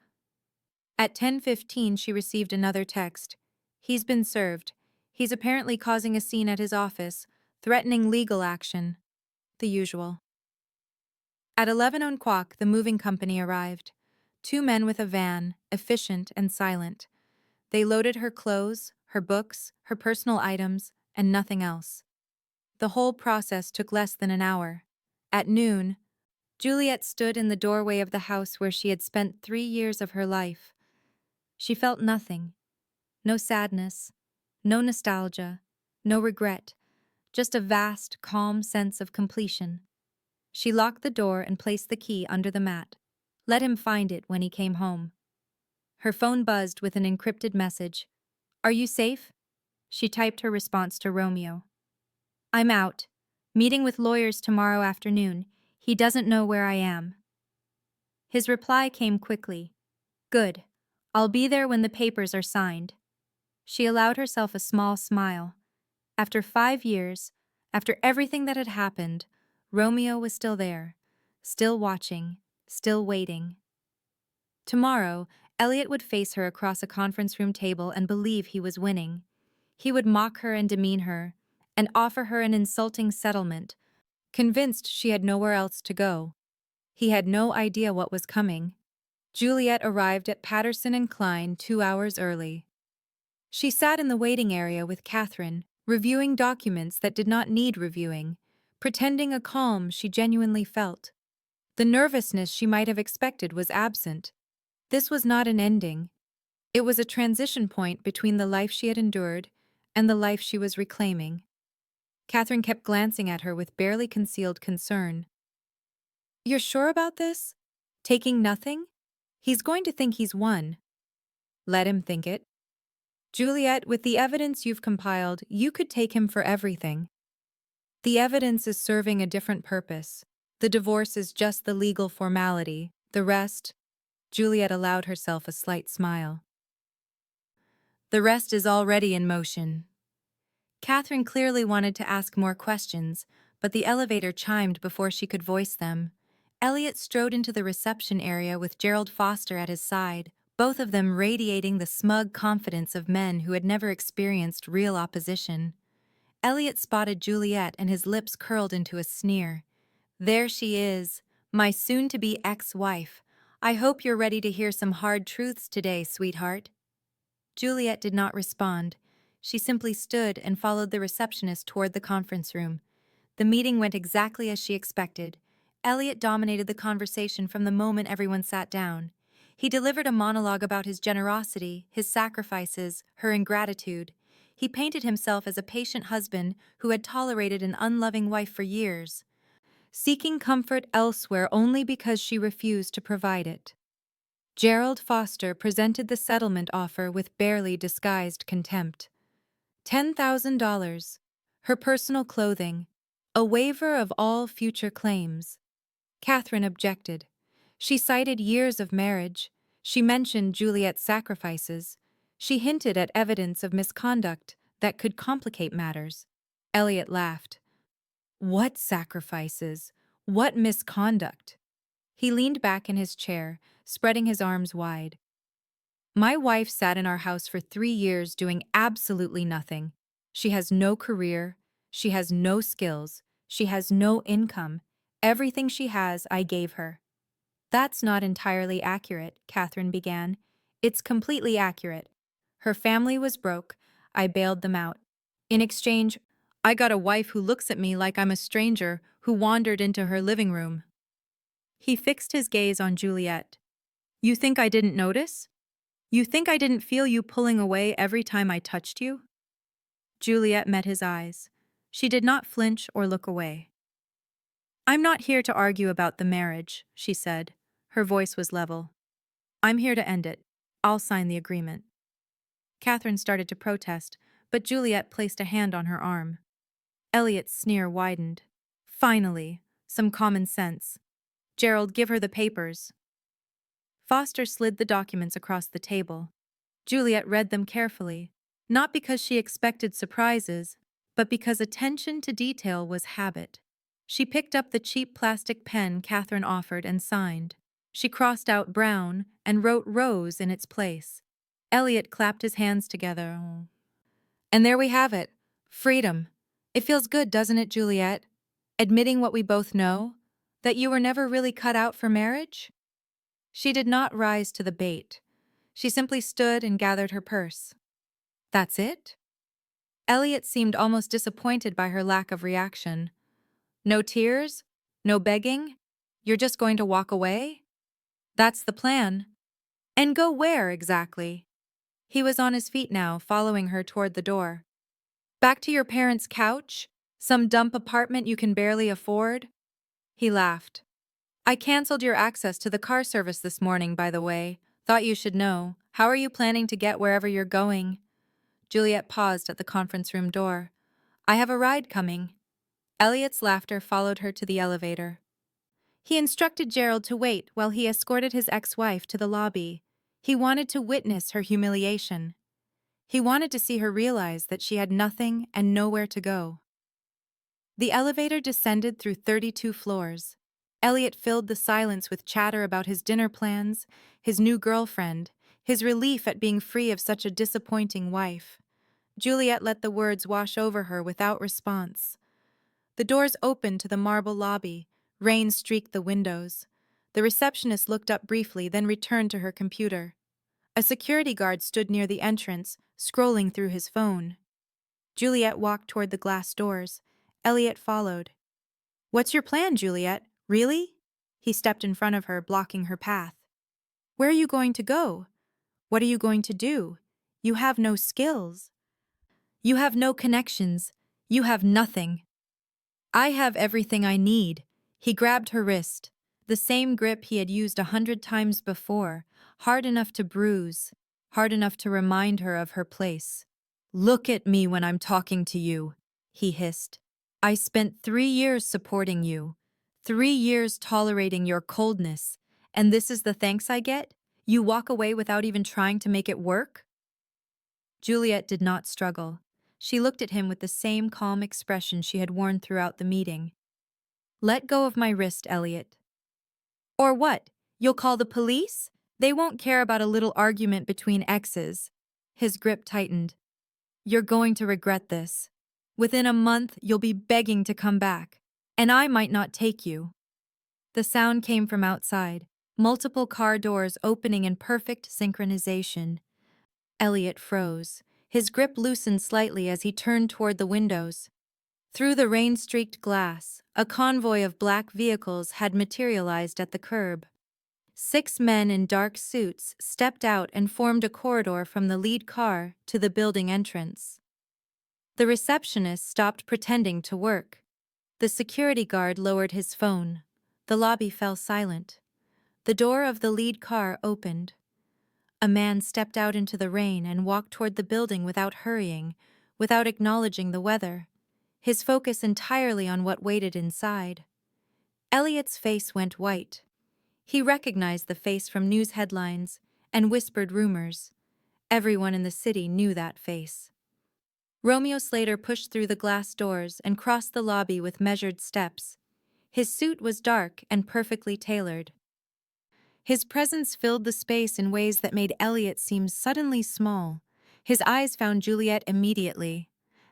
At 10:15, she received another text. He's been served. He's apparently causing a scene at his office, threatening legal action. The usual. At 11 o'clock, the moving company arrived. Two men with a van, efficient and silent. They loaded her clothes, her books, her personal items, and nothing else. The whole process took less than an hour. At noon, Juliet stood in the doorway of the house where she had spent 3 years of her life. She felt nothing. No sadness, no nostalgia, no regret, just a vast, calm sense of completion. She locked the door and placed the key under the mat. Let him find it when he came home. Her phone buzzed with an encrypted message. "Are you safe?" She typed her response to Romeo. "I'm out. Meeting with lawyers tomorrow afternoon. He doesn't know where I am." His reply came quickly. "Good. I'll be there when the papers are signed." She allowed herself a small smile. After 5 years, after everything that had happened, Romeo was still there, still watching, still waiting. Tomorrow, Elliot would face her across a conference room table and believe he was winning. He would mock her and demean her, and offer her an insulting settlement, convinced she had nowhere else to go. He had no idea what was coming. Juliet arrived at Patterson and Klein 2 hours early. She sat in the waiting area with Catherine, reviewing documents that did not need reviewing, pretending a calm she genuinely felt. The nervousness she might have expected was absent. This was not an ending. It was a transition point between the life she had endured and the life she was reclaiming. Catherine kept glancing at her with barely concealed concern. "You're sure about this? Taking nothing? He's going to think he's won." "Let him think it. Juliet, with the evidence you've compiled, you could take him for everything. The evidence is serving a different purpose. The divorce is just the legal formality. The rest—" Juliet allowed herself a slight smile. "The rest is already in motion." Catherine clearly wanted to ask more questions, but the elevator chimed before she could voice them. Elliot strode into the reception area with Gerald Foster at his side, both of them radiating the smug confidence of men who had never experienced real opposition. Elliot spotted Juliet and his lips curled into a sneer. "There she is, my soon-to-be ex-wife. I hope you're ready to hear some hard truths today, sweetheart." Juliet did not respond. She simply stood and followed the receptionist toward the conference room. The meeting went exactly as she expected. Elliot dominated the conversation from the moment everyone sat down. He delivered a monologue about his generosity, his sacrifices, her ingratitude. He painted himself as a patient husband who had tolerated an unloving wife for years, seeking comfort elsewhere only because she refused to provide it. Gerald Foster presented the settlement offer with barely disguised contempt. $10,000, her personal clothing, a waiver of all future claims. Catherine objected. She cited years of marriage. She mentioned Juliet's sacrifices. She hinted at evidence of misconduct that could complicate matters. Elliot laughed. "What sacrifices? What misconduct?" He leaned back in his chair, spreading his arms wide. "My wife sat in our house for 3 years doing absolutely nothing. She has no career. She has no skills. She has no income. Everything she has, I gave her." "That's not entirely accurate," Catherine began. "It's completely accurate. Her family was broke. I bailed them out. In exchange, I got a wife who looks at me like I'm a stranger who wandered into her living room." He fixed his gaze on Juliet. "You think I didn't notice? You think I didn't feel you pulling away every time I touched you?" Juliet met his eyes. She did not flinch or look away. "I'm not here to argue about the marriage," she said. Her voice was level. "I'm here to end it. I'll sign the agreement." Catherine started to protest, but Juliet placed a hand on her arm. Elliot's sneer widened. Finally, some common sense. Gerald, give her the papers. Foster slid the documents across the table. Juliet read them carefully, not because she expected surprises, but because attention to detail was habit. She picked up the cheap plastic pen Catherine offered and signed. She crossed out Brown and wrote Rose in its place. Elliot clapped his hands together. And there we have it. Freedom. It feels good, doesn't it, Juliet? Admitting what we both know? That you were never really cut out for marriage? She did not rise to the bait. She simply stood and gathered her purse. That's it? Elliot seemed almost disappointed by her lack of reaction. No tears? No begging? You're just going to walk away? That's the plan. And go where, exactly? He was on his feet now, following her toward the door. Back to your parents' couch? Some dump apartment you can barely afford? He laughed. I canceled your access to the car service this morning, by the way. Thought you should know. How are you planning to get wherever you're going? Juliet paused at the conference room door. I have a ride coming. Elliot's laughter followed her to the elevator. He instructed Gerald to wait while he escorted his ex-wife to the lobby. He wanted to witness her humiliation. He wanted to see her realize that she had nothing and nowhere to go. The elevator descended through 32 floors. Elliot filled the silence with chatter about his dinner plans, his new girlfriend, his relief at being free of such a disappointing wife. Juliet let the words wash over her without response. The doors opened to the marble lobby. Rain streaked the windows. The receptionist looked up briefly, then returned to her computer. A security guard stood near the entrance, scrolling through his phone. Juliet walked toward the glass doors. Elliot followed. What's your plan, Juliet? Really? He stepped in front of her, blocking her path. Where are you going to go? What are you going to do? You have no skills. You have no connections. You have nothing. I have everything I need. He grabbed her wrist, the same grip he had used 100 times before, hard enough to bruise, hard enough to remind her of her place. Look at me when I'm talking to you, he hissed. I spent 3 years supporting you, 3 years tolerating your coldness, and this is the thanks I get? You walk away without even trying to make it work? Juliet did not struggle. She looked at him with the same calm expression she had worn throughout the meeting. Let go of my wrist, Elliot. Or what? You'll call the police? They won't care about a little argument between exes. His grip tightened. You're going to regret this. Within a month, you'll be begging to come back. And I might not take you. The sound came from outside, multiple car doors opening in perfect synchronization. Elliot froze. His grip loosened slightly as he turned toward the windows. Through the rain-streaked glass, a convoy of black vehicles had materialized at the curb. 6 men in dark suits stepped out and formed a corridor from the lead car to the building entrance. The receptionist stopped pretending to work. The security guard lowered his phone. The lobby fell silent. The door of the lead car opened. A man stepped out into the rain and walked toward the building without hurrying, without acknowledging the weather, his focus entirely on what waited inside. Elliot's face went white. He recognized the face from news headlines and whispered rumors. Everyone in the city knew that face. Romeo Slater pushed through the glass doors and crossed the lobby with measured steps. His suit was dark and perfectly tailored. His presence filled the space in ways that made Elliot seem suddenly small. His eyes found Juliet immediately.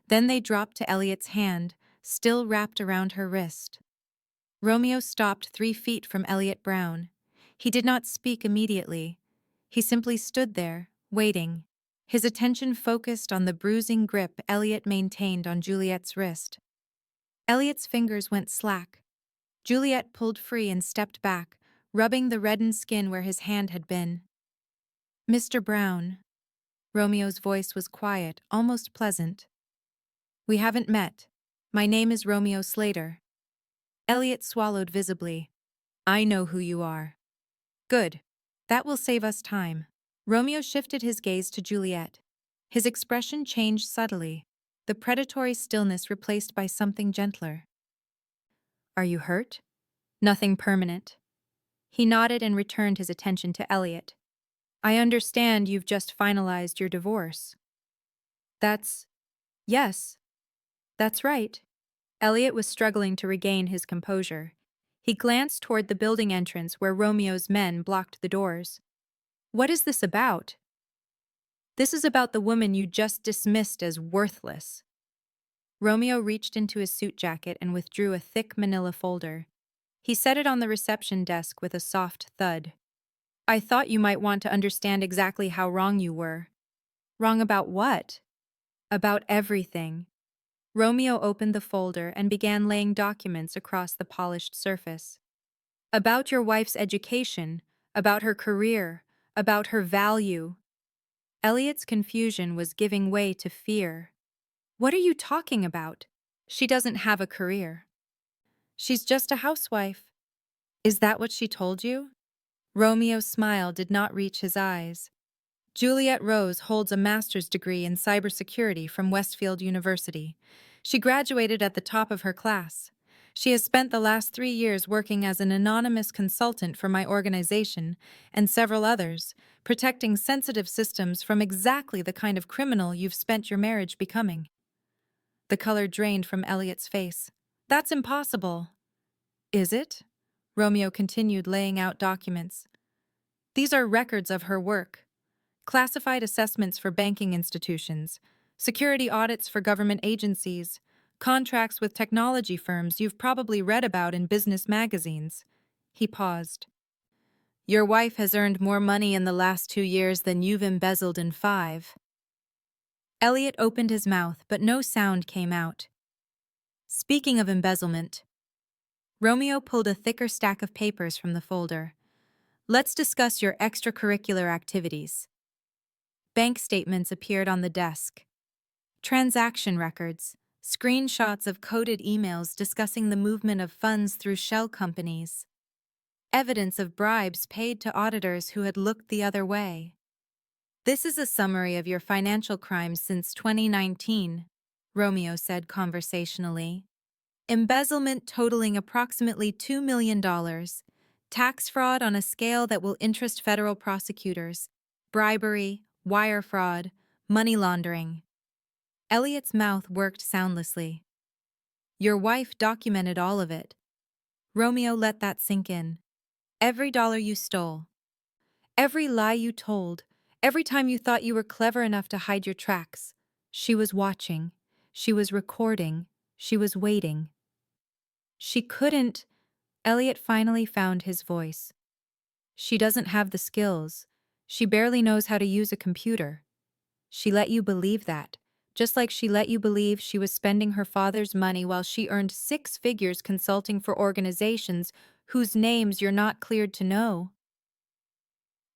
Then they dropped to Elliot's hand, still wrapped around her wrist. Romeo stopped 3 feet from Elliot Brown. He did not speak immediately. He simply stood there, waiting, his attention focused on the bruising grip Elliot maintained on Juliet's wrist. Elliot's fingers went slack. Juliet pulled free and stepped back, rubbing the reddened skin where his hand had been. Mr. Brown. Romeo's voice was quiet, almost pleasant. We haven't met. My name is Romeo Slater. Elliot swallowed visibly. I know who you are. Good. That will save us time. Romeo shifted his gaze to Juliet. His expression changed subtly, the predatory stillness replaced by something gentler. Are you hurt? Nothing permanent. He nodded and returned his attention to Elliot. I understand you've just finalized your divorce. That's... Yes, that's right. Elliot was struggling to regain his composure. He glanced toward the building entrance where Romeo's men blocked the doors. What is this about? This is about the woman you just dismissed as worthless. Romeo reached into his suit jacket and withdrew a thick manila folder. He set it on the reception desk with a soft thud. I thought you might want to understand exactly how wrong you were. Wrong about what? About everything. Romeo opened the folder and began laying documents across the polished surface. About your wife's education, about her career, about her value. Elliot's confusion was giving way to fear. What are you talking about? She doesn't have a career. She's just a housewife. Is that what she told you? Romeo's smile did not reach his eyes. Juliet Rose holds a master's degree in cybersecurity from Westfield University. She graduated at the top of her class. She has spent the last 3 years working as an anonymous consultant for my organization and several others, protecting sensitive systems from exactly the kind of criminal you've spent your marriage becoming. The color drained from Elliot's face. That's impossible. Is it? Romeo continued laying out documents. These are records of her work. Classified assessments for banking institutions, security audits for government agencies, contracts with technology firms you've probably read about in business magazines. He paused. Your wife has earned more money in the last 2 years than you've embezzled in 5. Elliot opened his mouth, but no sound came out. Speaking of embezzlement, Romeo pulled a thicker stack of papers from the folder. Let's discuss your extracurricular activities. Bank statements appeared on the desk. Transaction records, screenshots of coded emails discussing the movement of funds through shell companies. Evidence of bribes paid to auditors who had looked the other way. This is a summary of your financial crimes since 2019, Romeo said conversationally. Embezzlement totaling approximately $2 million. Tax fraud on a scale that will interest federal prosecutors. Bribery, wire fraud, money laundering. Elliot's mouth worked soundlessly. Your wife documented all of it. Romeo let that sink in. Every dollar you stole. Every lie you told. Every time you thought you were clever enough to hide your tracks. She was watching. She was recording. She was waiting. She couldn't. Elliot finally found his voice. She doesn't have the skills. She barely knows how to use a computer. She let you believe that, just like she let you believe she was spending her father's money while she earned 6 figures consulting for organizations whose names you're not cleared to know.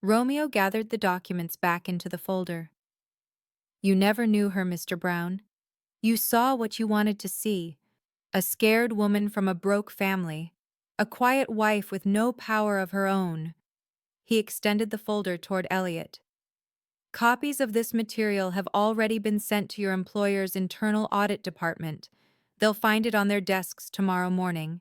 Romeo gathered the documents back into the folder. You never knew her, Mr. Brown. You saw what you wanted to see. A scared woman from a broke family. A quiet wife with no power of her own. He extended the folder toward Elliot. Copies of this material have already been sent to your employer's internal audit department. They'll find it on their desks tomorrow morning.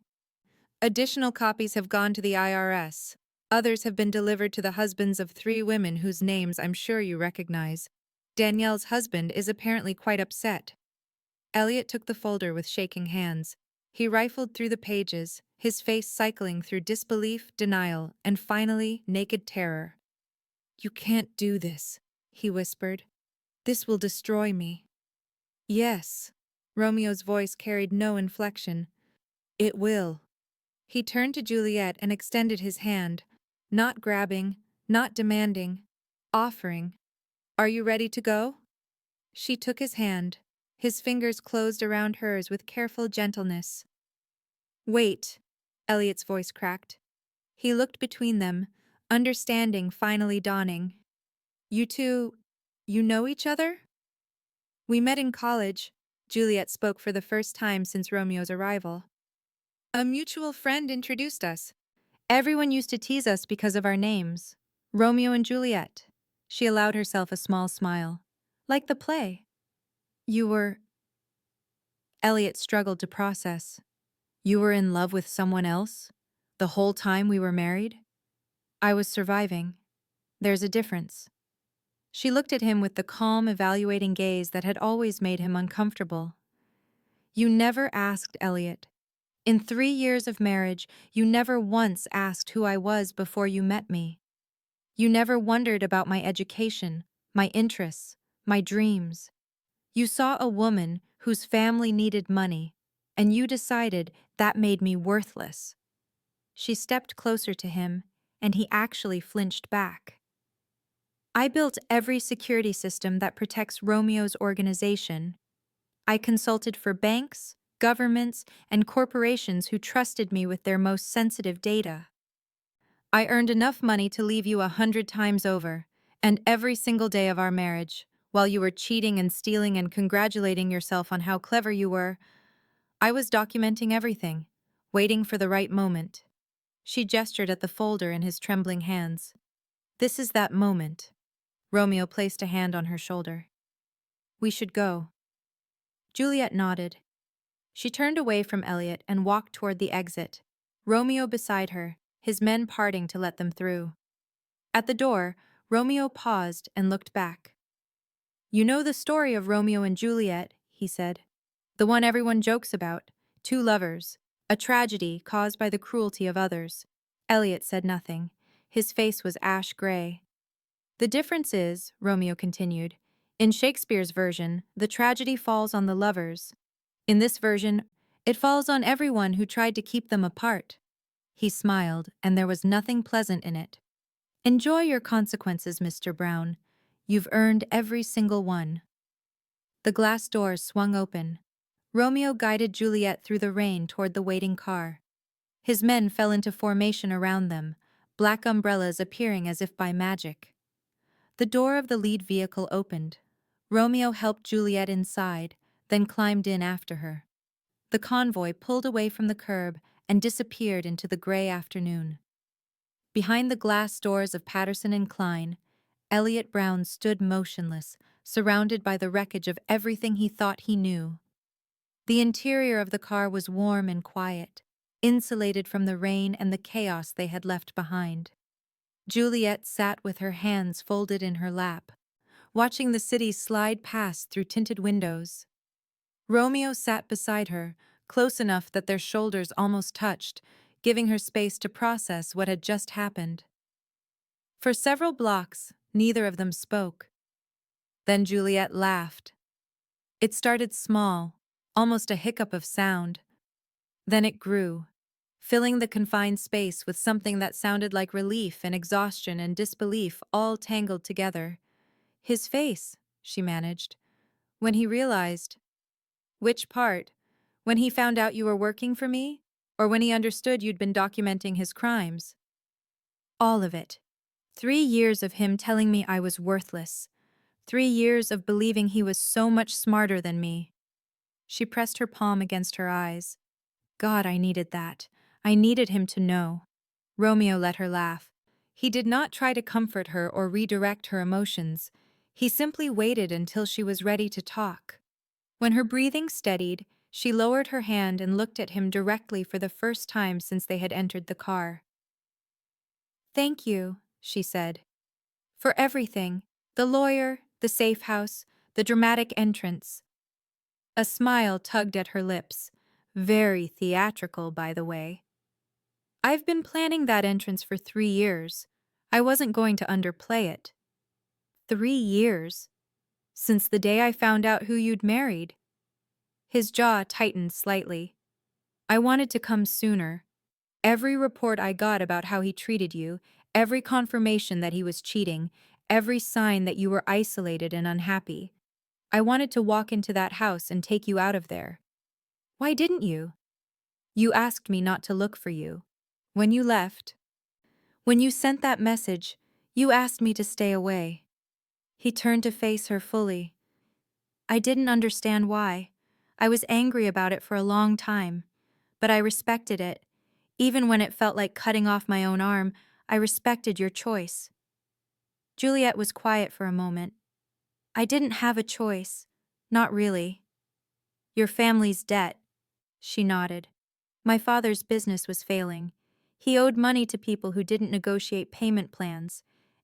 Additional copies have gone to the IRS. Others have been delivered to the husbands of 3 women whose names I'm sure you recognize. Danielle's husband is apparently quite upset. Elliot took the folder with shaking hands. He rifled through the pages, his face cycling through disbelief, denial, and finally, naked terror. You can't do this, he whispered. This will destroy me. Yes. Romeo's voice carried no inflection. It will. He turned to Juliet and extended his hand, not grabbing, not demanding, offering. Are you ready to go? She took his hand. His fingers closed around hers with careful gentleness. Wait, Elliot's voice cracked. He looked between them, understanding finally dawning. You two, you know each other? We met in college, Juliet spoke for the first time since Romeo's arrival. A mutual friend introduced us. Everyone used to tease us because of our names. Romeo and Juliet. She allowed herself a small smile. Like the play. You were... Elliot struggled to process. You were in love with someone else? The whole time we were married? I was surviving. There's a difference. She looked at him with the calm, evaluating gaze that had always made him uncomfortable. You never asked, Elliot. In 3 years of marriage, you never once asked who I was before you met me. You never wondered about my education, my interests, my dreams. You saw a woman whose family needed money, and you decided that made me worthless. She stepped closer to him, and he actually flinched back. I built every security system that protects Romeo's organization. I consulted for banks, governments, and corporations who trusted me with their most sensitive data. I earned enough money to leave you 100 times over, and every single day of our marriage, while you were cheating and stealing and congratulating yourself on how clever you were, I was documenting everything, waiting for the right moment. She gestured at the folder in his trembling hands. This is that moment. Romeo placed a hand on her shoulder. We should go. Juliet nodded. She turned away from Elliot and walked toward the exit, Romeo beside her, his men parting to let them through. At the door, Romeo paused and looked back. You know the story of Romeo and Juliet, he said. The one everyone jokes about. Two lovers. A tragedy caused by the cruelty of others. Elliot said nothing. His face was ash gray. The difference is, Romeo continued, in Shakespeare's version, the tragedy falls on the lovers. In this version, it falls on everyone who tried to keep them apart. He smiled, and there was nothing pleasant in it. Enjoy your consequences, Mr. Brown. You've earned every single one. The glass doors swung open. Romeo guided Juliet through the rain toward the waiting car. His men fell into formation around them, black umbrellas appearing as if by magic. The door of the lead vehicle opened. Romeo helped Juliet inside, then climbed in after her. The convoy pulled away from the curb and disappeared into the gray afternoon. Behind the glass doors of Patterson and Klein, Elliot Brown stood motionless, surrounded by the wreckage of everything he thought he knew. The interior of the car was warm and quiet, insulated from the rain and the chaos they had left behind. Juliet sat with her hands folded in her lap, watching the city slide past through tinted windows. Romeo sat beside her, close enough that their shoulders almost touched, giving her space to process what had just happened. For several blocks, neither of them spoke. Then Juliet laughed. It started small, almost a hiccup of sound. Then it grew, filling the confined space with something that sounded like relief and exhaustion and disbelief all tangled together. His face, she managed. When he realized. Which part? When he found out you were working for me? Or when he understood you'd been documenting his crimes? All of it. 3 years of him telling me I was worthless. 3 years of believing he was so much smarter than me. She pressed her palm against her eyes. God, I needed that. I needed him to know. Romeo let her laugh. He did not try to comfort her or redirect her emotions. He simply waited until she was ready to talk. When her breathing steadied, she lowered her hand and looked at him directly for the first time since they had entered the car. Thank you, she said. For everything. The lawyer, the safe house, the dramatic entrance. A smile tugged at her lips. Very theatrical, by the way. I've been planning that entrance for 3 years. I wasn't going to underplay it. 3 years? Since the day I found out who you'd married. His jaw tightened slightly. I wanted to come sooner. Every report I got about how he treated you, every confirmation that he was cheating, every sign that you were isolated and unhappy. I wanted to walk into that house and take you out of there. Why didn't you? You asked me not to look for you. When you left, when you sent that message, you asked me to stay away. He turned to face her fully. I didn't understand why. I was angry about it for a long time, but I respected it. Even when it felt like cutting off my own arm, I respected your choice. Juliet was quiet for a moment. I didn't have a choice. Not really. Your family's debt. She nodded. My father's business was failing. He owed money to people who didn't negotiate payment plans.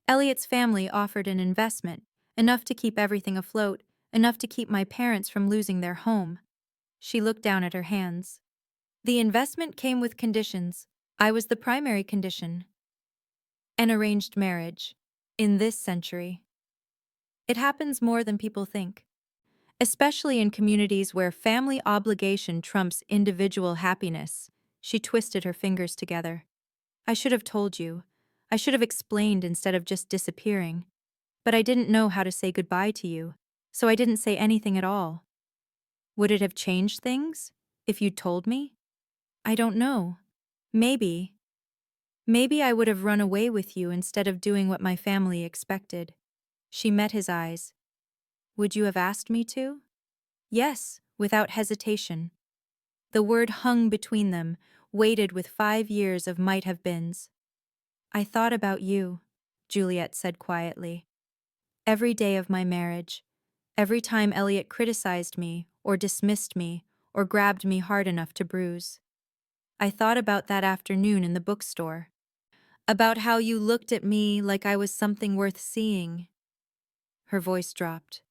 Elliot's family offered an investment, enough to keep everything afloat, enough to keep my parents from losing their home. She looked down at her hands. The investment came with conditions. I was the primary condition. An arranged marriage. In this century. It happens more than people think. Especially in communities where family obligation trumps individual happiness. She twisted her fingers together. I should have told you. I should have explained instead of just disappearing. But I didn't know how to say goodbye to you, so I didn't say anything at all. Would it have changed things if you'd told me? I don't know. Maybe. Maybe I would have run away with you instead of doing what my family expected. She met his eyes. Would you have asked me to? Yes, without hesitation. The word hung between them, weighted with 5 years of might-have-beens. I thought about you, Juliet said quietly. Every day of my marriage. Every time Elliot criticized me, or dismissed me, or grabbed me hard enough to bruise. I thought about that afternoon in the bookstore. About how you looked at me like I was something worth seeing. Her voice dropped.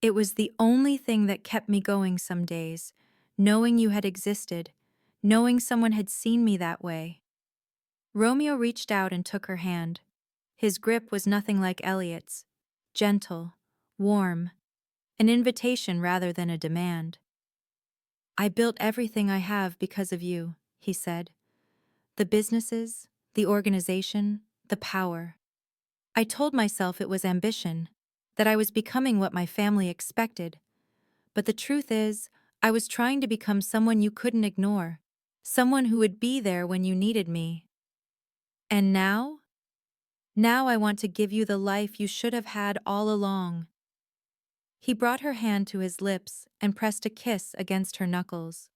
It was the only thing that kept me going some days, knowing you had existed, knowing someone had seen me that way. Romeo reached out and took her hand. His grip was nothing like Elliot's. Gentle, warm, an invitation rather than a demand. I built everything I have because of you, he said. The businesses, the organization, the power. I told myself it was ambition, that I was becoming what my family expected. But the truth is, I was trying to become someone you couldn't ignore, someone who would be there when you needed me. And now? Now I want to give you the life you should have had all along. He brought her hand to his lips and pressed a kiss against her knuckles.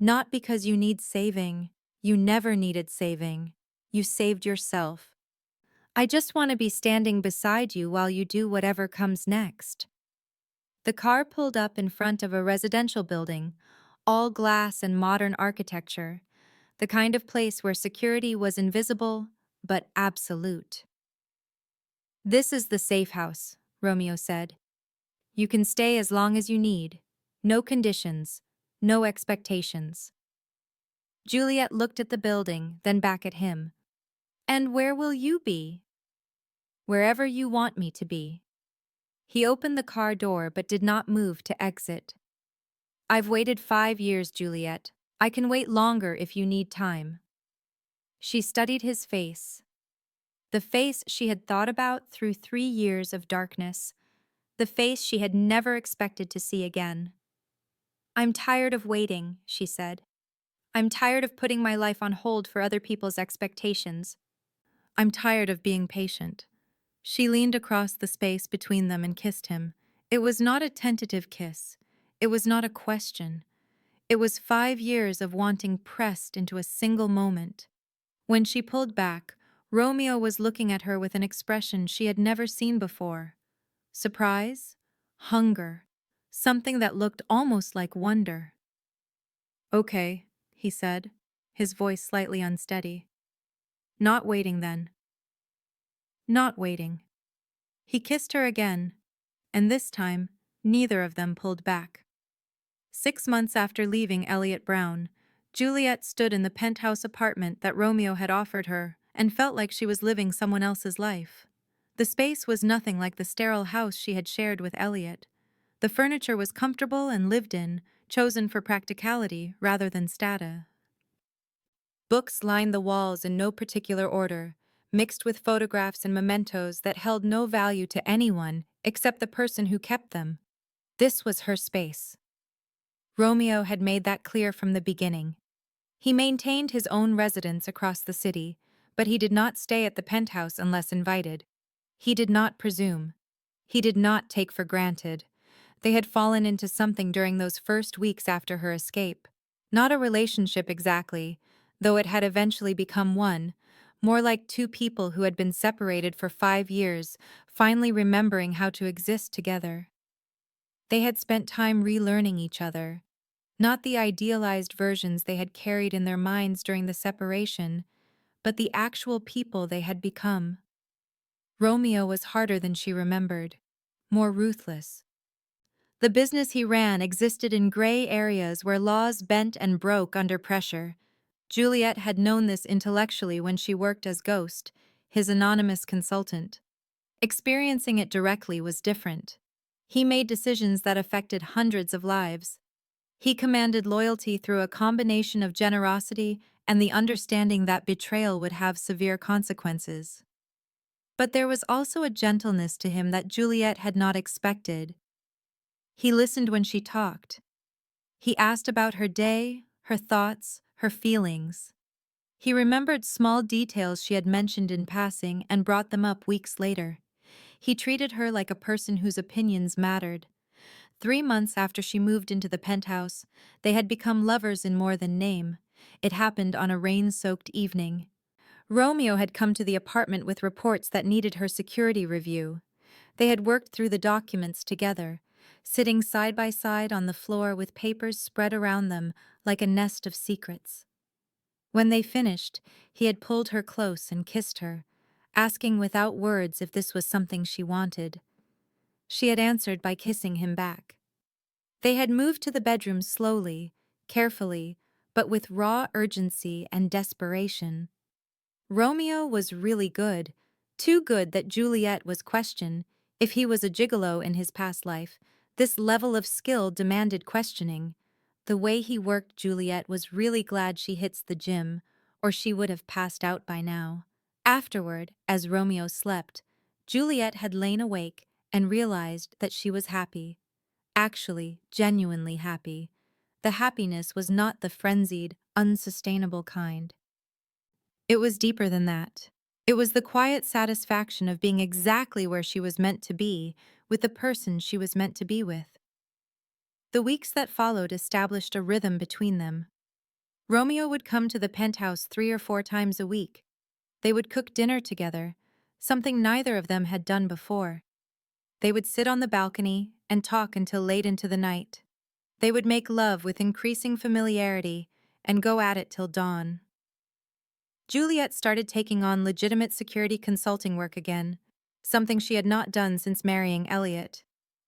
Not because you need saving. You never needed saving. You saved yourself. I just want to be standing beside you while you do whatever comes next. The car pulled up in front of a residential building, all glass and modern architecture, the kind of place where security was invisible but absolute. This is the safe house, Romeo said. You can stay as long as you need. No conditions, no expectations. Juliet looked at the building, then back at him. And where will you be? Wherever you want me to be. He opened the car door but did not move to exit. I've waited 5 years, Juliet. I can wait longer if you need time. She studied his face. The face she had thought about through 3 years of darkness. The face she had never expected to see again. I'm tired of waiting, she said. I'm tired of putting my life on hold for other people's expectations. I'm tired of being patient. She leaned across the space between them and kissed him. It was not a tentative kiss. It was not a question. It was 5 years of wanting pressed into a single moment. When she pulled back, Romeo was looking at her with an expression she had never seen before. Surprise? Hunger. Something that looked almost like wonder. Okay, he said, his voice slightly unsteady. Not waiting then. Not waiting. He kissed her again, and this time, neither of them pulled back. 6 months after leaving Elliot Brown, Juliet stood in the penthouse apartment that Romeo had offered her and felt like she was living someone else's life. The space was nothing like the sterile house she had shared with Elliot. The furniture was comfortable and lived in, chosen for practicality rather than status. Books lined the walls in no particular order, mixed with photographs and mementos that held no value to anyone except the person who kept them. This was her space. Romeo had made that clear from the beginning. He maintained his own residence across the city, but he did not stay at the penthouse unless invited. He did not presume. He did not take for granted. They had fallen into something during those first weeks after her escape. Not a relationship exactly, though it had eventually become one, more like two people who had been separated for 5 years, finally remembering how to exist together. They had spent time relearning each other, not the idealized versions they had carried in their minds during the separation, but the actual people they had become. Romeo was harder than she remembered, more ruthless. The business he ran existed in gray areas where laws bent and broke under pressure. Juliet had known this intellectually when she worked as Ghost, his anonymous consultant. Experiencing it directly was different. He made decisions that affected hundreds of lives. He commanded loyalty through a combination of generosity and the understanding that betrayal would have severe consequences. But there was also a gentleness to him that Juliet had not expected. He listened when she talked. He asked about her day, her thoughts, her feelings. He remembered small details she had mentioned in passing and brought them up weeks later. He treated her like a person whose opinions mattered. 3 months after she moved into the penthouse, they had become lovers in more than name. It happened on a rain-soaked evening. Romeo had come to the apartment with reports that needed her security review. They had worked through the documents together, sitting side by side on the floor with papers spread around them like a nest of secrets. When they finished, he had pulled her close and kissed her, asking without words if this was something she wanted. She had answered by kissing him back. They had moved to the bedroom slowly, carefully, but with raw urgency and desperation. Romeo was really good, too good that Juliet was questioned if he was a gigolo in his past life. This level of skill demanded questioning. The way he worked, Juliet was really glad she hits the gym, or she would have passed out by now. Afterward, as Romeo slept, Juliet had lain awake and realized that she was happy. Actually, genuinely happy. The happiness was not the frenzied, unsustainable kind. It was deeper than that. It was the quiet satisfaction of being exactly where she was meant to be, with the person she was meant to be with. The weeks that followed established a rhythm between them. Romeo would come to the penthouse 3 or 4 times a week. They would cook dinner together, something neither of them had done before. They would sit on the balcony and talk until late into the night. They would make love with increasing familiarity and go at it till dawn. Juliet started taking on legitimate security consulting work again, something she had not done since marrying Elliot.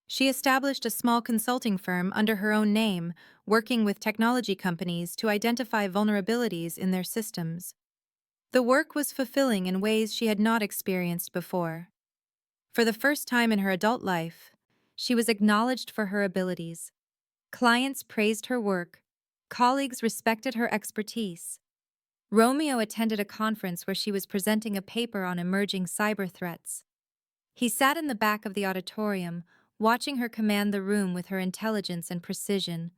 She established a small consulting firm under her own name, working with technology companies to identify vulnerabilities in their systems. The work was fulfilling in ways she had not experienced before. For the first time in her adult life, she was acknowledged for her abilities. Clients praised her work. Colleagues respected her expertise. Romeo attended a conference where she was presenting a paper on emerging cyber threats. He sat in the back of the auditorium, watching her command the room with her intelligence and precision.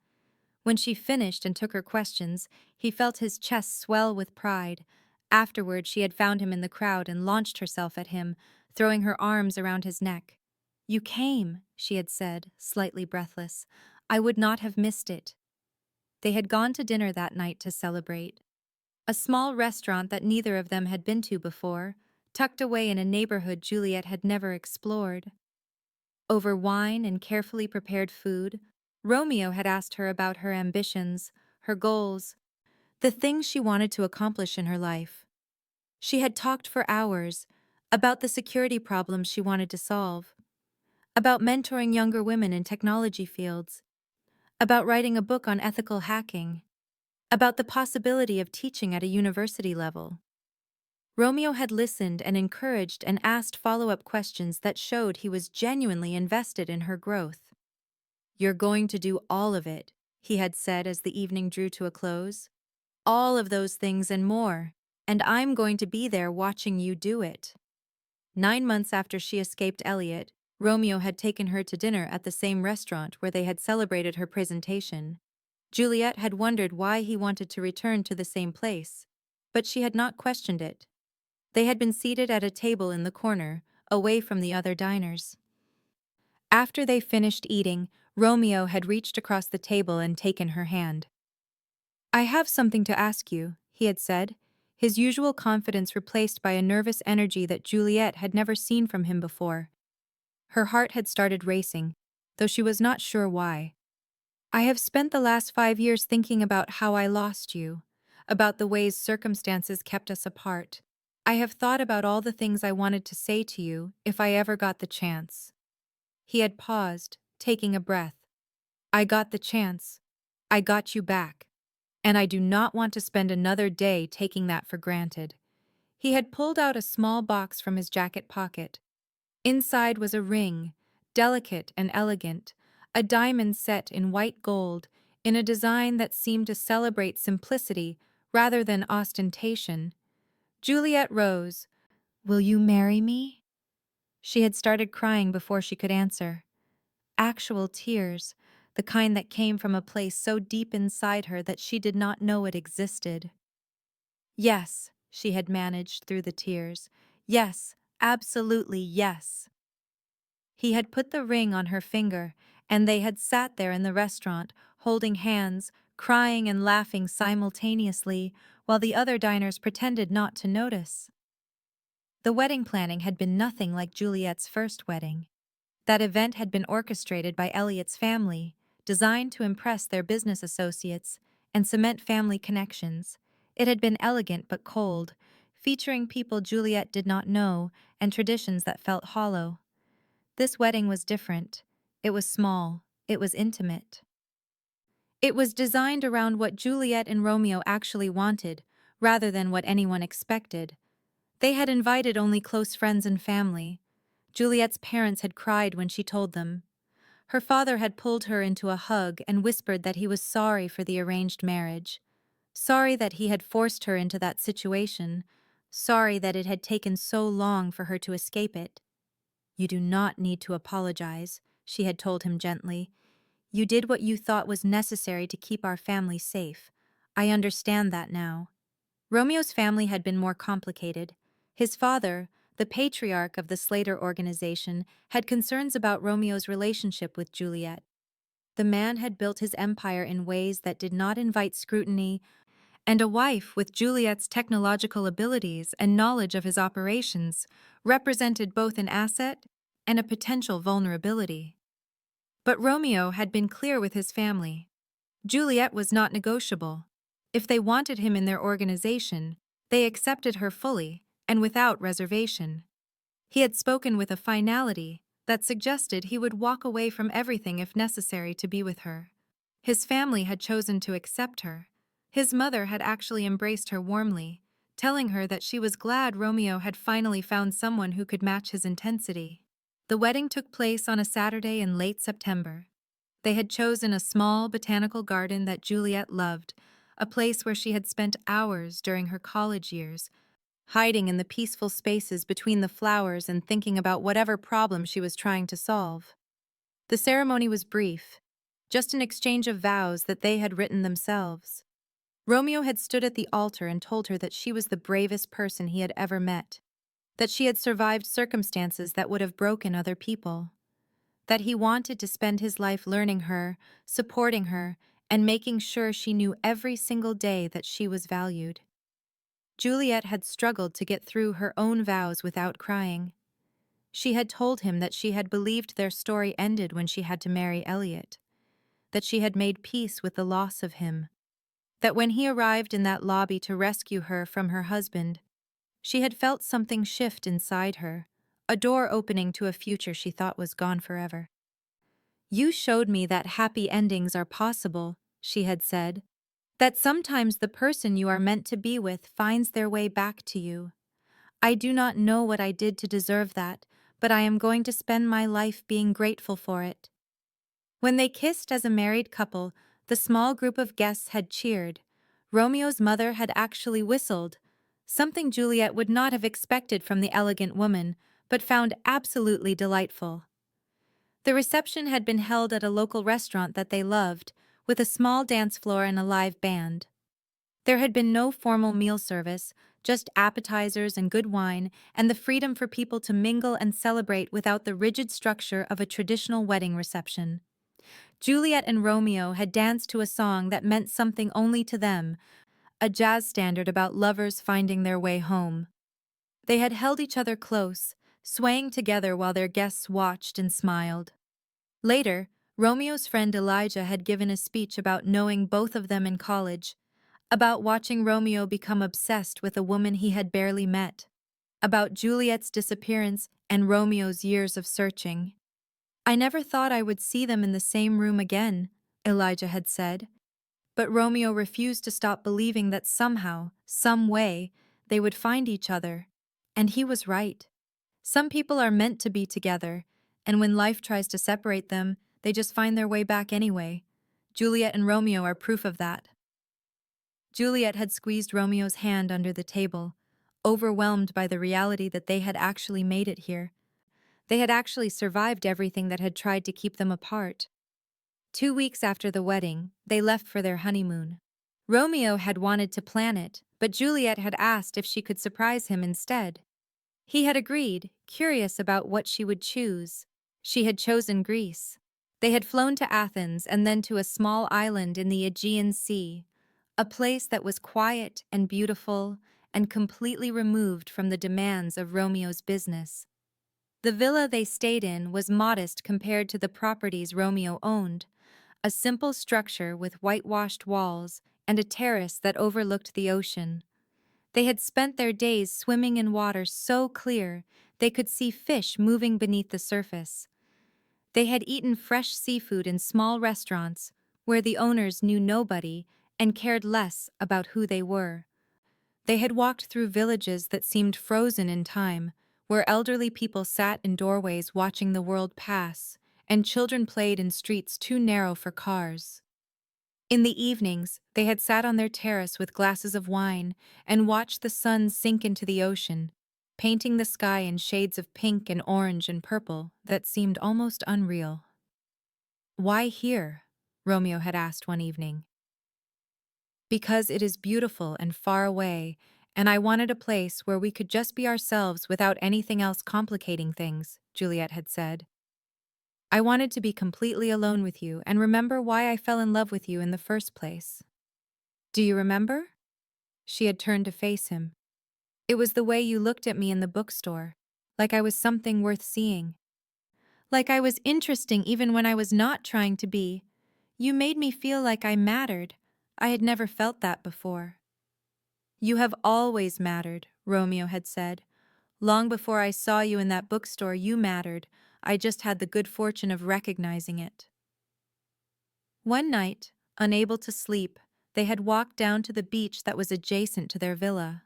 When she finished and took her questions, he felt his chest swell with pride. Afterward, she had found him in the crowd and launched herself at him, throwing her arms around his neck. "You came," she had said, slightly breathless. "I would not have missed it." They had gone to dinner that night to celebrate. A small restaurant that neither of them had been to before, tucked away in a neighborhood Juliet had never explored. Over wine and carefully prepared food, Romeo had asked her about her ambitions, her goals, the things she wanted to accomplish in her life. She had talked for hours about the security problems she wanted to solve, about mentoring younger women in technology fields, about writing a book on ethical hacking, about the possibility of teaching at a university level. Romeo had listened and encouraged and asked follow-up questions that showed he was genuinely invested in her growth. "You're going to do all of it," he had said as the evening drew to a close. "All of those things and more, and I'm going to be there watching you do it." 9 months after she escaped Elliot, Romeo had taken her to dinner at the same restaurant where they had celebrated her presentation. Juliet had wondered why he wanted to return to the same place, but she had not questioned it. They had been seated at a table in the corner, away from the other diners. After they finished eating, Romeo had reached across the table and taken her hand. "I have something to ask you," he had said. his usual confidence replaced by a nervous energy that Juliet had never seen from him before. Her heart had started racing, though she was not sure why. I have spent the last 5 years thinking about how I lost you, about the ways circumstances kept us apart. I have thought about all the things I wanted to say to you if I ever got the chance. He had paused, taking a breath. I got the chance. I got you back. And I do not want to spend another day taking that for granted. He had pulled out a small box from his jacket pocket. Inside was a ring, delicate and elegant, a diamond set in white gold, in a design that seemed to celebrate simplicity rather than ostentation. Juliet rose. Will you marry me? She had started crying before she could answer. Actual tears, the kind that came from a place so deep inside her that she did not know it existed. Yes, she had managed through the tears. Yes, absolutely yes. He had put the ring on her finger, and they had sat there in the restaurant, holding hands, crying and laughing simultaneously, while the other diners pretended not to notice. The wedding planning had been nothing like Juliet's first wedding. That event had been orchestrated by Elliot's family, designed to impress their business associates and cement family connections. It had been elegant but cold, featuring people Juliet did not know and traditions that felt hollow. This wedding was different. It was small. It was intimate. It was designed around what Juliet and Romeo actually wanted, rather than what anyone expected. They had invited only close friends and family. Juliet's parents had cried when she told them. Her father had pulled her into a hug and whispered that he was sorry for the arranged marriage. Sorry that he had forced her into that situation. Sorry that it had taken so long for her to escape it. You do not need to apologize, she had told him gently. You did what you thought was necessary to keep our family safe. I understand that now. Romeo's family had been more complicated. His father, the patriarch of the Slater organization, had concerns about Romeo's relationship with Juliet. The man had built his empire in ways that did not invite scrutiny, and a wife with Juliet's technological abilities and knowledge of his operations represented both an asset and a potential vulnerability. But Romeo had been clear with his family. Juliet was not negotiable. If they wanted him in their organization, they accepted her fully and without reservation. He had spoken with a finality that suggested he would walk away from everything if necessary to be with her. His family had chosen to accept her. His mother had actually embraced her warmly, telling her that she was glad Romeo had finally found someone who could match his intensity. The wedding took place on a Saturday in late September. They had chosen a small botanical garden that Juliet loved, a place where she had spent hours during her college years, hiding in the peaceful spaces between the flowers and thinking about whatever problem she was trying to solve. The ceremony was brief, just an exchange of vows that they had written themselves. Romeo had stood at the altar and told her that she was the bravest person he had ever met, that she had survived circumstances that would have broken other people, that he wanted to spend his life learning her, supporting her, and making sure she knew every single day that she was valued. Juliet had struggled to get through her own vows without crying. She had told him that she had believed their story ended when she had to marry Elliot, that she had made peace with the loss of him, that when he arrived in that lobby to rescue her from her husband, she had felt something shift inside her, a door opening to a future she thought was gone forever. You showed me that happy endings are possible, she had said, that sometimes the person you are meant to be with finds their way back to you. I do not know what I did to deserve that, but I am going to spend my life being grateful for it. When they kissed as a married couple, the small group of guests had cheered. Romeo's mother had actually whistled, something Juliet would not have expected from the elegant woman, but found absolutely delightful. The reception had been held at a local restaurant that they loved, with a small dance floor and a live band. There had been no formal meal service, just appetizers and good wine, and the freedom for people to mingle and celebrate without the rigid structure of a traditional wedding reception. Juliet and Romeo had danced to a song that meant something only to them, a jazz standard about lovers finding their way home. They had held each other close, swaying together while their guests watched and smiled. Later, Romeo's friend Elijah had given a speech about knowing both of them in college, about watching Romeo become obsessed with a woman he had barely met, about Juliet's disappearance and Romeo's years of searching. "I never thought I would see them in the same room again," Elijah had said, but Romeo refused to stop believing that somehow, some way, they would find each other. And he was right. Some people are meant to be together, and when life tries to separate them, they just find their way back anyway. Juliet and Romeo are proof of that. Juliet had squeezed Romeo's hand under the table, overwhelmed by the reality that they had actually made it here. They had actually survived everything that had tried to keep them apart. 2 weeks after the wedding, they left for their honeymoon. Romeo had wanted to plan it, but Juliet had asked if she could surprise him instead. He had agreed, curious about what she would choose. She had chosen Greece. They had flown to Athens and then to a small island in the Aegean Sea, a place that was quiet and beautiful and completely removed from the demands of Romeo's business. The villa they stayed in was modest compared to the properties Romeo owned, a simple structure with whitewashed walls and a terrace that overlooked the ocean. They had spent their days swimming in water so clear they could see fish moving beneath the surface. They had eaten fresh seafood in small restaurants where the owners knew nobody and cared less about who they were. They had walked through villages that seemed frozen in time, where elderly people sat in doorways watching the world pass, and children played in streets too narrow for cars. In the evenings, they had sat on their terrace with glasses of wine and watched the sun sink into the ocean, painting the sky in shades of pink and orange and purple that seemed almost unreal. "Why here?" Romeo had asked one evening. "Because it is beautiful and far away, and I wanted a place where we could just be ourselves without anything else complicating things," Juliet had said. "I wanted to be completely alone with you and remember why I fell in love with you in the first place." "Do you remember?" She had turned to face him. "It was the way you looked at me in the bookstore, like I was something worth seeing. Like I was interesting even when I was not trying to be. You made me feel like I mattered. I had never felt that before." "You have always mattered," Romeo had said. "Long before I saw you in that bookstore, you mattered. I just had the good fortune of recognizing it." One night, unable to sleep, they had walked down to the beach that was adjacent to their villa.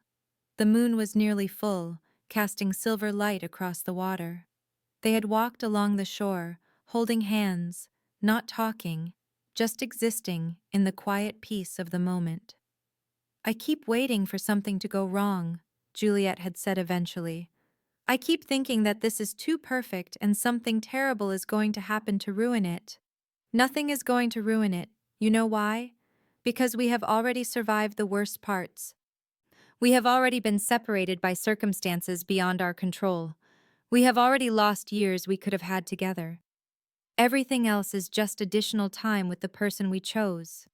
The moon was nearly full, casting silver light across the water. They had walked along the shore, holding hands, not talking, just existing in the quiet peace of the moment. "I keep waiting for something to go wrong," Juliet had said eventually. "I keep thinking that this is too perfect and something terrible is going to happen to ruin it." "Nothing is going to ruin it. You know why? Because we have already survived the worst parts. We have already been separated by circumstances beyond our control. We have already lost years we could have had together. Everything else is just additional time with the person we chose."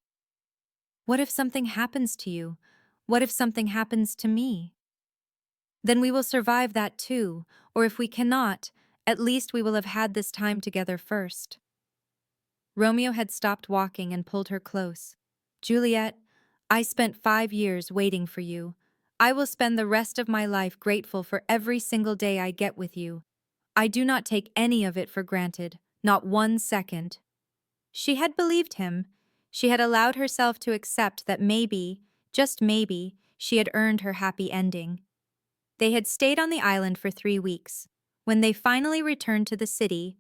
"What if something happens to you? What if something happens to me?" "Then we will survive that too, or if we cannot, at least we will have had this time together first." Romeo had stopped walking and pulled her close. "Juliet, I spent 5 years waiting for you. I will spend the rest of my life grateful for every single day I get with you. I do not take any of it for granted, not 1 second." She had believed him. She had allowed herself to accept that maybe, just maybe, she had earned her happy ending. They had stayed on the island for 3 weeks. When they finally returned to the city,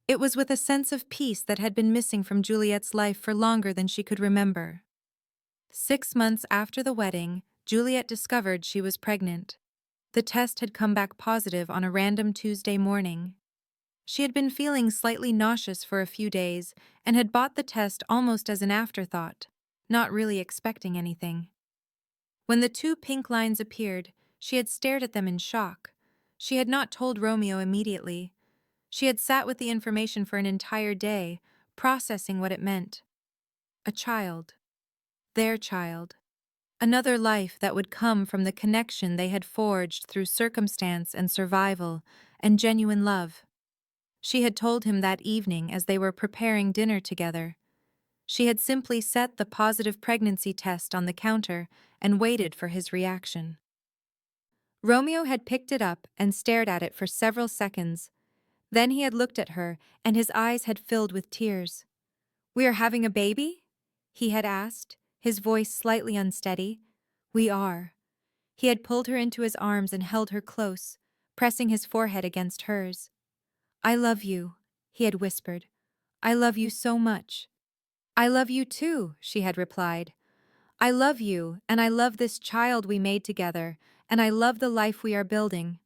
it was with a sense of peace that had been missing from Juliet's life for longer than she could remember. 6 months after the wedding, Juliet discovered she was pregnant. The test had come back positive on a random Tuesday morning. She had been feeling slightly nauseous for a few days and had bought the test almost as an afterthought, not really expecting anything. When the 2 pink lines appeared, she had stared at them in shock. She had not told Romeo immediately. She had sat with the information for an entire day, processing what it meant. A child. Their child. Another life that would come from the connection they had forged through circumstance and survival and genuine love. She had told him that evening as they were preparing dinner together. She had simply set the positive pregnancy test on the counter and waited for his reaction. Romeo had picked it up and stared at it for several seconds. Then he had looked at her, and his eyes had filled with tears. "We are having a baby?" he had asked, his voice slightly unsteady. "We are." He had pulled her into his arms and held her close, pressing his forehead against hers. "I love you," he had whispered. "I love you so much." "I love you too," she had replied. "I love you, and I love this child we made together, and I love the life we are building."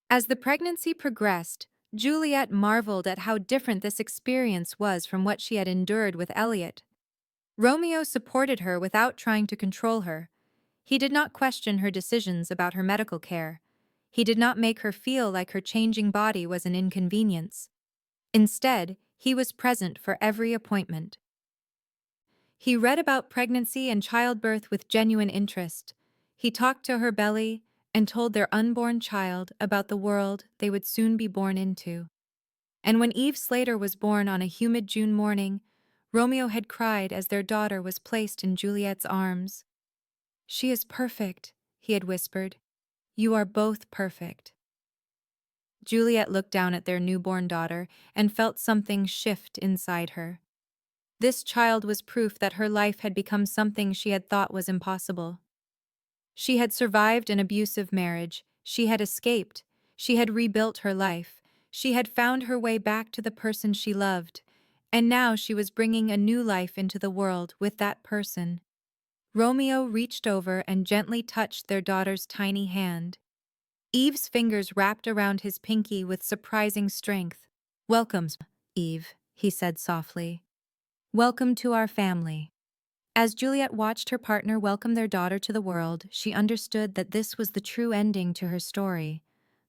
As the pregnancy progressed, Juliet marveled at how different this experience was from what she had endured with Elliot. Romeo supported her without trying to control her. He did not question her decisions about her medical care. He did not make her feel like her changing body was an inconvenience. Instead, he was present for every appointment. He read about pregnancy and childbirth with genuine interest. He talked to her belly and told their unborn child about the world they would soon be born into. And when Eve Slater was born on a humid June morning, Romeo had cried as their daughter was placed in Juliet's arms. "She is perfect," he had whispered. "You are both perfect." Juliet looked down at their newborn daughter and felt something shift inside her. This child was proof that her life had become something she had thought was impossible. She had survived an abusive marriage, she had escaped, she had rebuilt her life, she had found her way back to the person she loved, and now she was bringing a new life into the world with that person. Romeo reached over and gently touched their daughter's tiny hand. Eve's fingers wrapped around his pinky with surprising strength. "Welcome, Eve," he said softly. "Welcome to our family." As Juliet watched her partner welcome their daughter to the world, she understood that this was the true ending to her story.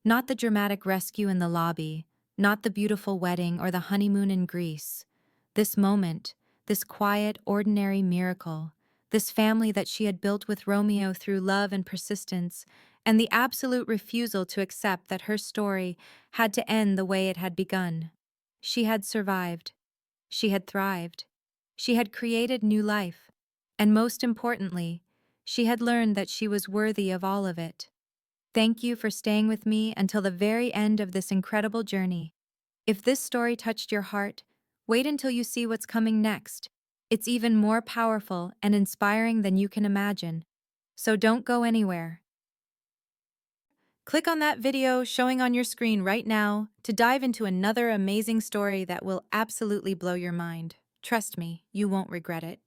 Not the dramatic rescue in the lobby, not the beautiful wedding or the honeymoon in Greece. This moment, this quiet, ordinary miracle, this family that she had built with Romeo through love and persistence, and the absolute refusal to accept that her story had to end the way it had begun. She had survived. She had thrived. She had created new life. And most importantly, she had learned that she was worthy of all of it. Thank you for staying with me until the very end of this incredible journey. If this story touched your heart, wait until you see what's coming next. It's even more powerful and inspiring than you can imagine. So don't go anywhere. Click on that video showing on your screen right now to dive into another amazing story that will absolutely blow your mind. Trust me, you won't regret it.